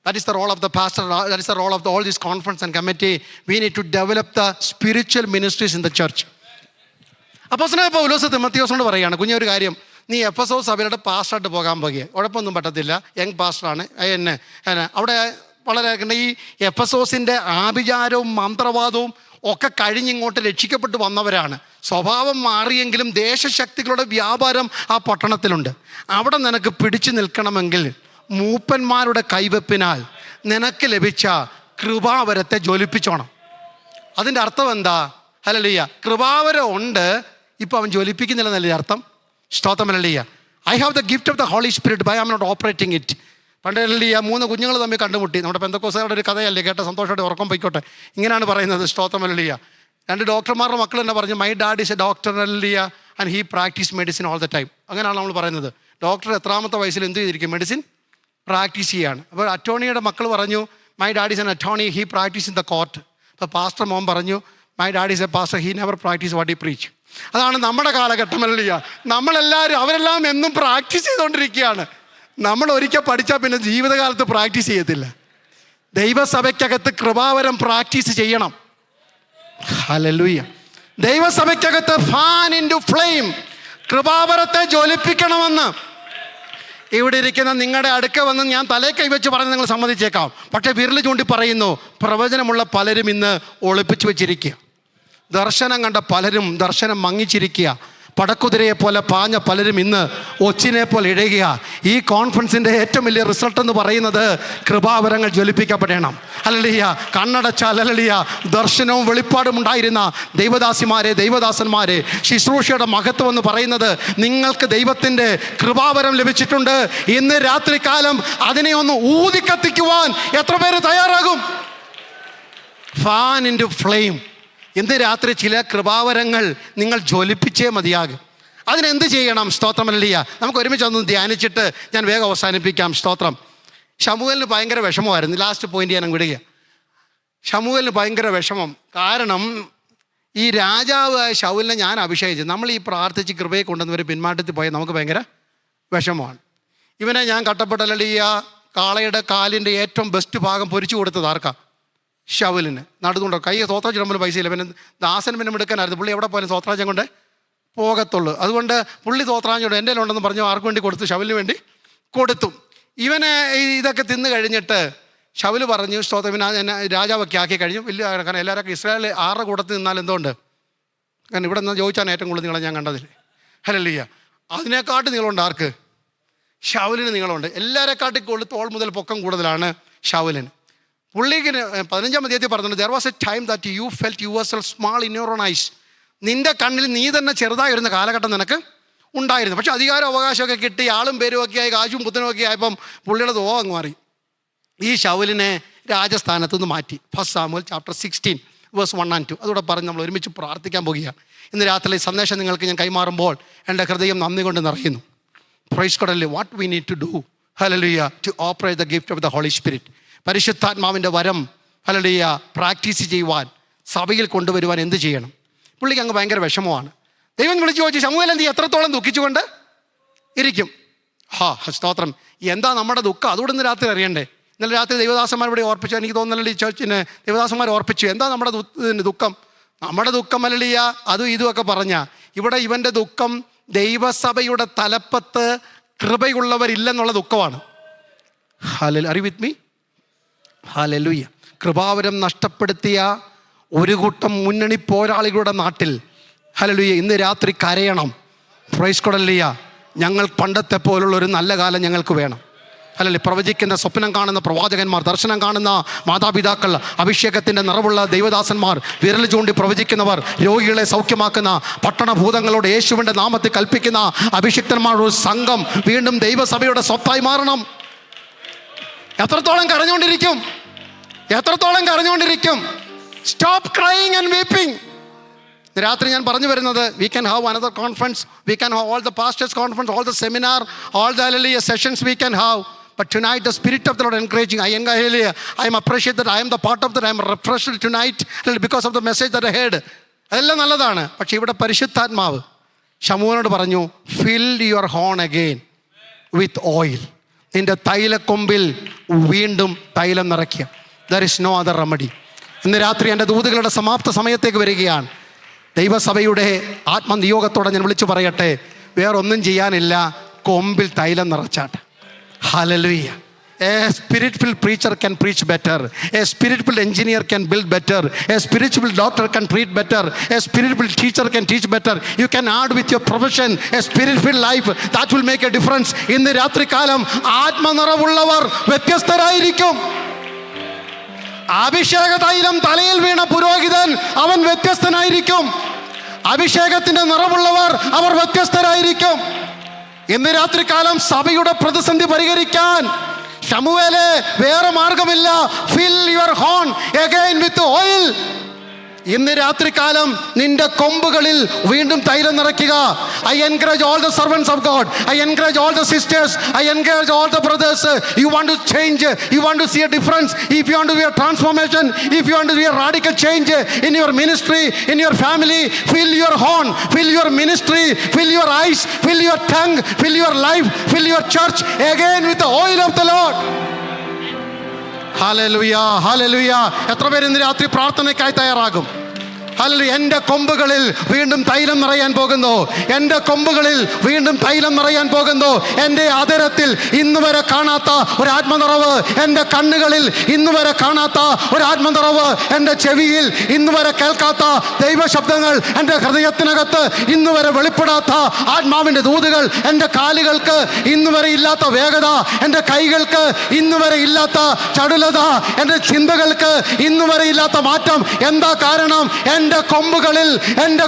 That is the role of the pastor. That is the role of all this conference and committee. We need to develop the spiritual ministries in the church. അപ്പോസ്തലനായ പൗലോസ് തിമോഥെയോസിനോട് പറയുകയാണ്, കുഞ്ഞൊരു കാര്യം, നീ എഫെസോസ് സഭയുടെ പാസ്റ്ററായിട്ട് പോകാൻ പോകുക, കുഴപ്പമൊന്നും പറ്റത്തില്ല, യങ് പാസ്റ്ററാണ്. അവിടെ വളരെ ഈ എഫെസോസിൻ്റെ ആഭിചാരവും മന്ത്രവാദവും ഒക്കെ കഴിഞ്ഞിങ്ങോട്ട് രക്ഷിക്കപ്പെട്ട് വന്നവരാണ്. സ്വഭാവം മാറിയെങ്കിലും ദേശശക്തികളുടെ വ്യാപാരം ആ പട്ടണത്തിലുണ്ട്. അവിടെ നിനക്ക് പിടിച്ചു നിൽക്കണമെങ്കിൽ മൂപ്പന്മാരുടെ കൈവെപ്പിനാൽ നിനക്ക് ലഭിച്ച കൃപാവരത്തെ ജ്വലിപ്പിച്ചോണം. അതിൻ്റെ അർത്ഥം എന്താ? ഹല്ലേലൂയ. കൃപാവരം ഉണ്ട്, ഇപ്പം അവൻ ജ്വലിപ്പിക്കുന്നില്ലെന്നല്ലേ അർത്ഥം. സ്തോത്രം. ഹല്ലേലൂയ. I have the gift of the holy spirit but I am not operating it. പണ്ട് ഹല്ലേലൂയ 3 കുഞ്ഞുങ്ങൾ തമ്മിൽ കണ്ടുമുട്ടി. നമ്മുടെ പെന്തക്കോസ്തുകാരുടെ ഒരു കഥയല്ലേ, കേട്ട സന്തോഷമായിട്ട് ഉറക്കം പോയിക്കോട്ടെ. ഇങ്ങനെയാണ് പറയുന്നത്. സ്തോത്രം. ഹല്ലേലൂയ. 2 ഡോക്ടർമാരുടെ മക്കൾ തന്നെ പറഞ്ഞു, my dad is A doctor hallelujah and he practice medicine all the time. അങ്ങനെയാണ് നമ്മൾ പറയുന്നത്. ഡോക്ടർ എത്രാമത്തെ വയസ്സിൽ എന്ത് ചെയ്തിരിക്കും? മെഡിസിൻ പ്രാക്ടീസ് ചെയ്യാണ്. അപ്പോൾ അറ്റോർണിയുടെ മക്കൾ പറഞ്ഞു, my dad is N attorney, he practice in the court. അപ്പോൾ പാസ്റ്റർ മോൻ പറഞ്ഞു, my dad is A pastor, he never practice what he preach. അതാണ് നമ്മുടെ കാലഘട്ടം. ഹല്ലേലൂയ. നമ്മളെല്ലാവരും അവരെല്ലാം എന്നും പ്രാക്ടീസ് ചെയ്തുകൊണ്ടിരിക്കുകയാണ്. നമ്മൾ ഒരിക്കൽ പഠിച്ചാൽ പിന്നെ ജീവിതകാലത്ത് പ്രാക്ടീസ് ചെയ്യത്തില്ല. ദൈവസഭയ്ക്കകത്ത് കൃപാവരം പ്രാക്ടീസ് ചെയ്യണം. ഹല്ലേലൂയ. ദൈവസഭയ്ക്കകത്ത് ഫാൻ ഇൻ ടു ഫ്ലെയിം, കൃപാവരത്തെ ജ്വലിപ്പിക്കണമെന്ന് ഇവിടെ ഇരിക്കുന്ന നിങ്ങളുടെ അടുക്ക വന്ന് ഞാൻ തലേ കൈവച്ച് പറഞ്ഞ് നിങ്ങൾ സമ്മതിച്ചേക്കാം. പക്ഷേ വിരൽ ചൂണ്ടി പറയുന്നു, പ്രവചനമുള്ള പലരും ഇന്ന് ഒളിപ്പിച്ചു വെച്ചിരിക്കുക. ദർശനം കണ്ട പലരും ദർശനം മങ്ങിച്ചിരിക്കുക. പടക്കുതിരയെ പോലെ പാഞ്ഞ പലരും ഇന്ന് ഒച്ചിനെ പോലെ ഇഴയുക. ഈ കോൺഫറൻസിൻ്റെ ഏറ്റവും വലിയ റിസൾട്ട് എന്ന് പറയുന്നത് കൃപാവരങ്ങൾ ജ്വലിപ്പിക്കപ്പെടണം. ഹല്ലേലൂയ. കണ്ണടച്ചാൽ ഹല്ലേലൂയ ദർശനവും വെളിപ്പാടും ഉണ്ടായിരുന്ന ദൈവദാസന്മാരെ ശുശ്രൂഷയുടെ മഹത്വം എന്ന് പറയുന്നത്, നിങ്ങൾക്ക് ദൈവത്തിൻ്റെ കൃപാവരം ലഭിച്ചിട്ടുണ്ട്. ഇന്ന് രാത്രികാലം അതിനെ ഒന്ന് ഊതിക്കത്തിക്കുവാൻ എത്ര പേര് തയ്യാറാകും? Fan into flame. ഇന്ന് രാത്രി ചില കൃപാവരങ്ങൾ നിങ്ങൾ ജ്വലിപ്പിച്ചേ മതിയാകും. അതിനെന്ത് ചെയ്യണം? സ്തോത്രം. ഹല്ലേലൂയ. നമുക്ക് ഒരുമിച്ച് ഒന്ന് ധ്യാനിച്ചിട്ട് ഞാൻ വേഗം അവസാനിപ്പിക്കാം. സ്തോത്രം. ശമൂവേലിന് ഭയങ്കര വിഷമമായിരുന്നു. ലാസ്റ്റ് പോയിന്റ് ഞാൻ വിടുക. ശമൂവേലിന് ഭയങ്കര വിഷമം. കാരണം ഈ രാജാവായ ശൗലിനെ ഞാൻ അഭിഷേകിച്ചു. നമ്മൾ ഈ പ്രാർത്ഥിച്ച് കൃപയെ കൊണ്ടുവന്നവർ പിന്മാറ്റത്തിൽ പോയാൽ നമുക്ക് ഭയങ്കര വിഷമമാണ്. ഇവനെ ഞാൻ കട്ടപ്പെട്ട ഹല്ലേലൂയ കാളയുടെ കാലിൻ്റെ ഏറ്റവും ബെസ്റ്റ് ഭാഗം പൊരിച്ചു കൊടുത്തത് ആർക്കാ? ശൗലിന്. നടുന്നുണ്ടോ കൈ സ്വോത്രാജം കൊണ്ട് പൈസയില്ല. പിന്നെ ദാസൻ പിന്നെ എടുക്കാനായിരുന്നു. പുള്ളി എവിടെ പോയാലും സ്വോത്രാജം കൊണ്ട് പോകത്തുള്ളൂ. അതുകൊണ്ട് പുള്ളി സ്വോത്രാജം എൻ്റെ ഉണ്ടെന്ന് പറഞ്ഞു ആർക്ക് വേണ്ടി കൊടുത്തു? ശൗലിന് വേണ്ടി കൊടുത്തു. ഇവനെ ഇതൊക്കെ തിന്ന് കഴിഞ്ഞിട്ട് ശൗല് പറഞ്ഞു, സ്തോത്രം, എന്നെ രാജാവൊക്കെ ആക്കി കഴിഞ്ഞു. വലിയ കാരണം എല്ലാവരൊക്കെ ഇസ്രായേൽ 6 കൂട്ടത്തിൽ നിന്നാൽ എന്തുകൊണ്ട്? കാരണം ഇവിടെ നിന്ന് ചോദിച്ചാണ് ഏറ്റവും കൂടുതൽ നിങ്ങളെ ഞാൻ കണ്ടതിൽ. ഹല്ലേലൂയ. അതിനെക്കാട്ട് നീളമുണ്ട് ആർക്ക്? ശൗലിന് നീളമുണ്ട്. എല്ലാവരെക്കാട്ടും കൂടുതൽ തോൾ മുതൽ പൊക്കം കൂടുതലാണ് ശൗലിന്. പുള്ളിക്ക് 15-ാം അധ്യായത്തിൽ പറഞ്ഞിട്ടുണ്ട്, there was a time that you felt yourself small in your own eyes. നിൻ്റെ കണ്ണിൽ നീ തന്നെ ചെറുതായിരുന്ന കാലഘട്ടം നിനക്ക് ഉണ്ടായിരുന്നു. പക്ഷെ അധികാരം അവകാശമൊക്കെ കിട്ടി, ആളും പേരും ഒക്കെ ആയി, കാശും പുത്തനും ഒക്കെ ആയപ്പം പുള്ളിയുടെ ദോ അങ്ങ് മാറി. ഈ ശൗലിനെ രാജസ്ഥാനത്ത് നിന്ന് മാറ്റി. 1 സാമുവേൽ ചാപ്റ്റർ 16 വേഴ്സ് 1 and 2. അതുകൂടെ പറഞ്ഞ് നമ്മൾ ഒരുമിച്ച് പ്രാർത്ഥിക്കാൻ പോകുകയാണ്. ഇന്ന് രാത്രി സന്ദേശം നിങ്ങൾക്ക് ഞാൻ കൈമാറുമ്പോൾ എൻ്റെ ഹൃദയം നന്ദി കൊണ്ട് നിറയുന്നു. Praise God. What we need to do ഹല്ലേലൂയ to operate the gift of the holy spirit. പരിശുദ്ധാത്മാവിൻ്റെ വരം ഹല്ലേലൂയ പ്രാക്ടീസ് ചെയ്യുവാൻ, സഭയിൽ കൊണ്ടുവരുവാൻ എന്ത് ചെയ്യണം? പുള്ളിക്ക് അങ്ങ് ഭയങ്കര വിഷമമാണ്. ദൈവം വിളിച്ചു ചോദിച്ചു, ശമൂവേൽ നീ എത്രത്തോളം ദുഃഖിച്ചുകൊണ്ട് ഇരിക്കും? സ്തോത്രം. എന്താ നമ്മുടെ ദുഃഖം? അതുകൂടെ ഇന്ന് രാത്രി അറിയണ്ടേ. ഇന്നലെ രാത്രി ദൈവദാസന്മാരുടെ ഓർപ്പിച്ചു. എനിക്ക് തോന്നുന്നില്ല ഈ ചർച്ചിന് ദൈവദാസന്മാർ ഓർപ്പിച്ചു. എന്താ നമ്മുടെ ദുഃഖം? നമ്മുടെ ദുഃഖം ഹല്ലേലൂയ അതും ഇതുമൊക്കെ പറഞ്ഞ ഇവിടെ ഇവൻ്റെ ദുഃഖം ദൈവസഭയുടെ തലപ്പത്ത് കൃപയുള്ളവരില്ലെന്നുള്ള ദുഃഖമാണ്. Hallelujah. Are you with me? Hallelujah. കൃപാവരം നഷ്ടപ്പെടുത്തിയ ഒരു കൂട്ടം മുന്നണി പോരാളികളുടെ നാട്ടിൽ ഹല്ലേലൂയ ഇന്ന് രാത്രി കരയണം. Praise God. ഹല്ലേലൂയ. ഞങ്ങൾ പണ്ടത്തെ പോലുള്ള ഒരു നല്ല കാലം ഞങ്ങൾക്ക് വേണം. അല്ലെങ്കിൽ പ്രവചിക്കുന്ന, സ്വപ്നം കാണുന്ന പ്രവാചകന്മാർ, ദർശനം കാണുന്ന മാതാപിതാക്കൾ, അഭിഷേകത്തിൻ്റെ നിറവുള്ള ദൈവദാസന്മാർ, വിരൽ ചൂണ്ടി പ്രവചിക്കുന്നവർ, രോഗികളെ സൗഖ്യമാക്കുന്ന, പട്ടണഭൂതങ്ങളോട് യേശുവിൻ്റെ നാമത്തിൽ കൽപ്പിക്കുന്ന അഭിഷിക്തന്മാരുടെ ഒരു സംഘം വീണ്ടും ദൈവസഭയുടെ സ്വത്തായി മാറണം. എത്രത്തോളം കരഞ്ഞുകൊണ്ടിരിക്കും? എത്രത്തോളം കരഞ്ഞുകൊണ്ടിരിക്കും? Stop crying and weeping. രാത്രി ഞാൻ പറഞ്ഞു വരുന്നത്, we can have another conference, we can have all the pastors conference, all the seminar, all the hallelujah sessions we can have, but tonight the spirit of the Lord encouraging. I am appreciate that I am the part of that. I am refreshed tonight because of the message that I heard. അതെല്ലാം നല്ലതാണ്. പക്ഷേ ഇവിടെ പരിശുദ്ധാത്മാവ് ശമൂവേലിനോട് പറഞ്ഞു, fill your horn again with oil. നിന്റെ തൈലക്കൊമ്പിൽ വീണ്ടും തൈലം നിറയ്ക്കുക. There is no other remedy. ഇന്ന് രാത്രി എൻ്റെ ദൂതുകളുടെ സമാപ്ത സമയത്തേക്ക് വരികയാണ്. ദൈവസഭയുടെ ആത്മനിയോഗത്തോടെ ഞാൻ വിളിച്ചു പറയട്ടെ, വേറൊന്നും ചെയ്യാനില്ല, കൊമ്പിൽ തൈലം നിറച്ചാട്ടെ. Hallelujah. A spirit-filled preacher can preach better. A spirit-filled engineer can build better. A spiritual doctor can treat better. A spirit-filled teacher can teach better. You can add with your profession a spirit-filled life. That will make a difference. ഇന്ന് രാത്രികാലം ആത്മനിറവുള്ളവർ വ്യത്യസ്തരായിരിക്കും. അഭിഷേക തൈലം തലയിൽ വീണ പുരോഹിതൻ അവൻ വ്യത്യസ്തനായിരിക്കും. അഭിഷേകത്തിന്റെ നിറവുള്ളവർ അവർ വ്യത്യസ്തരായിരിക്കും. ഇന്ന് രാത്രികാലം സഭയുടെ പ്രതിസന്ധി പരിഹരിക്കാൻ ശമൂവേലേ, വേറെ മാർഗമില്ല. Fill your horn again with oil. ഇന്ന് രാത്രികാലം നിന്റെ കൊമ്പുകളിൽ വീണ്ടും തൈലം നിറയ്ക്കുക. I encourage all the servants of God. I encourage all the sisters. I encourage all the brothers. You want to change. You want to see a difference. If you want to be a transformation, if you want to be a radical change in your ministry, in your family, fill your horn, fill your ministry, fill your eyes, fill your tongue, fill your life, fill your church again with the oil of the Lord. Hallelujah, hallelujah. എത്ര പേര് ഇന്ന് രാത്രി പ്രാർത്ഥനയ്ക്കായി തയ്യാറാകും? Hallelujah. എൻ്റെ കൊമ്പുകളിൽ വീണ്ടും തൈലം നിറയാൻ പോകുന്നു. എൻ്റെ കൊമ്പുകളിൽ വീണ്ടും തൈലം നിറയാൻ പോകുന്നു. എൻ്റെ ആദരത്തിൽ ഇന്ന് വരെ കാണാത്ത ഒരു ആത്മനിറവ്, എൻ്റെ കണ്ണുകളിൽ ഇന്ന് വരെ കാണാത്ത ഒരു ആത്മനിറവ്, എൻ്റെ ചെവിയിൽ ഇന്ന് വരെ കേൾക്കാത്ത ദൈവശബ്ദങ്ങൾ, എൻ്റെ ഹൃദയത്തിനകത്ത് ഇന്ന് വരെ വെളിപ്പെടാത്ത ആത്മാവിൻ്റെ ദൂതുകൾ, എൻ്റെ കാലുകൾക്ക് ഇന്ന് വരെ ഇല്ലാത്ത വേഗത, എൻ്റെ കൈകൾക്ക് ഇന്ന് വരെ ഇല്ലാത്ത ചടുലത, എൻ്റെ ചിന്തകൾക്ക് ഇന്ന് വരെ ഇല്ലാത്ത മാറ്റം. എന്താ കാരണം? എൻ്റെ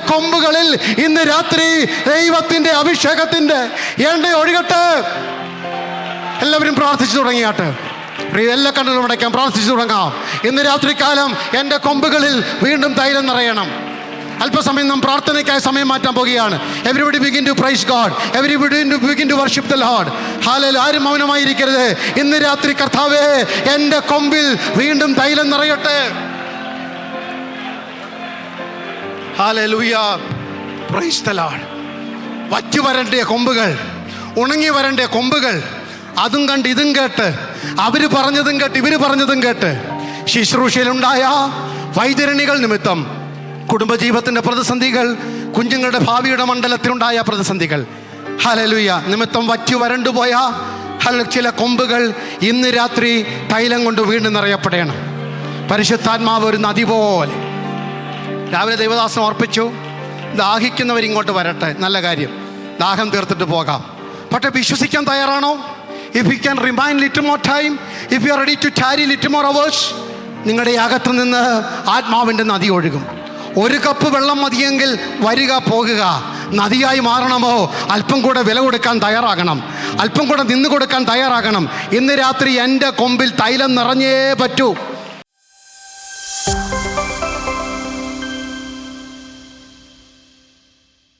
കൊമ്പുകളിൽ ഇന്ന് രാത്രി ദൈവത്തിൻ്റെ അഭിഷേകത്തിൻ്റെ എണ്ണ ഒഴുകട്ടെ. എല്ലാവരും പ്രാർത്ഥിച്ചു തുടങ്ങിയാട്ടെ. എല്ലാ കണ്ണുകളും അടയ്ക്കാം, പ്രാർത്ഥിച്ചു തുടങ്ങാം. ഇന്ന് രാത്രികാലം എൻ്റെ കൊമ്പുകളിൽ വീണ്ടും തൈലം നിറയണം. അല്പസമയം നാം പ്രാർത്ഥനയ്ക്കായി സമയം മാറ്റാൻ പോകുകയാണ്. Everybody begin to praise God. Everybody begin to worship the Lord. Hallelujah. ആരും മൗനമായിരിക്കരുത്. ഇന്ന് രാത്രി കർത്താവേ, എൻ്റെ കൊമ്പിൽ വീണ്ടും തൈലം നിറയട്ടെ. ഹല്ലേലൂയ. Price the Lord. വറ്റി വരണ്ട കൊമ്പുകൾ, ഉണങ്ങി വരണ്ട കൊമ്പുകൾ, അതും കണ്ട് ഇതും കേട്ട്, അവർ പറഞ്ഞതും കേട്ട് ഇവർ പറഞ്ഞതും കേട്ട്, ശുശ്രൂഷയിലുണ്ടായ വൈതരണികൾ നിമിത്തം, കുടുംബജീവിതത്തിൻ്റെ പ്രതിസന്ധികൾ, കുഞ്ഞുങ്ങളുടെ ഭാവിയുടെ മണ്ഡലത്തിലുണ്ടായ പ്രതിസന്ധികൾ, ഹല്ലേലൂയ, നിമിത്തം വറ്റി വരണ്ടുപോയ ചില കൊമ്പുകൾ ഇന്ന് രാത്രി തൈലം കൊണ്ട് വീണ്ടും നിറയപ്പെടണം. പരിശുദ്ധാത്മാവ് ഒരു നദി പോലെ. രാവിലെ ദൈവദാസം ഓർപ്പിച്ചു, ദാഹിക്കുന്നവരിങ്ങോട്ട് വരട്ടെ. നല്ല കാര്യം, ദാഹം തീർത്തിട്ട് പോകാം. പക്ഷേ വിശ്വസിക്കാൻ തയ്യാറാണോ? If you can remain little more time, if you are ready to tarry little more hours, നിങ്ങളുടെ അകത്ത് നിന്ന് ആത്മാവിൻ്റെ നദി ഒഴുകും. ഒരു കപ്പ് വെള്ളം മതിയെങ്കിൽ വരിക, പോകുക. നദിയായി മാറണമോ? അല്പം കൂടെ വില കൊടുക്കാൻ തയ്യാറാകണം, അല്പം കൂടെ നിന്ന് കൊടുക്കാൻ തയ്യാറാകണം. ഇന്ന് രാത്രി എൻ്റെ കൊമ്പിൽ തൈലം നിറഞ്ഞേ പറ്റൂ.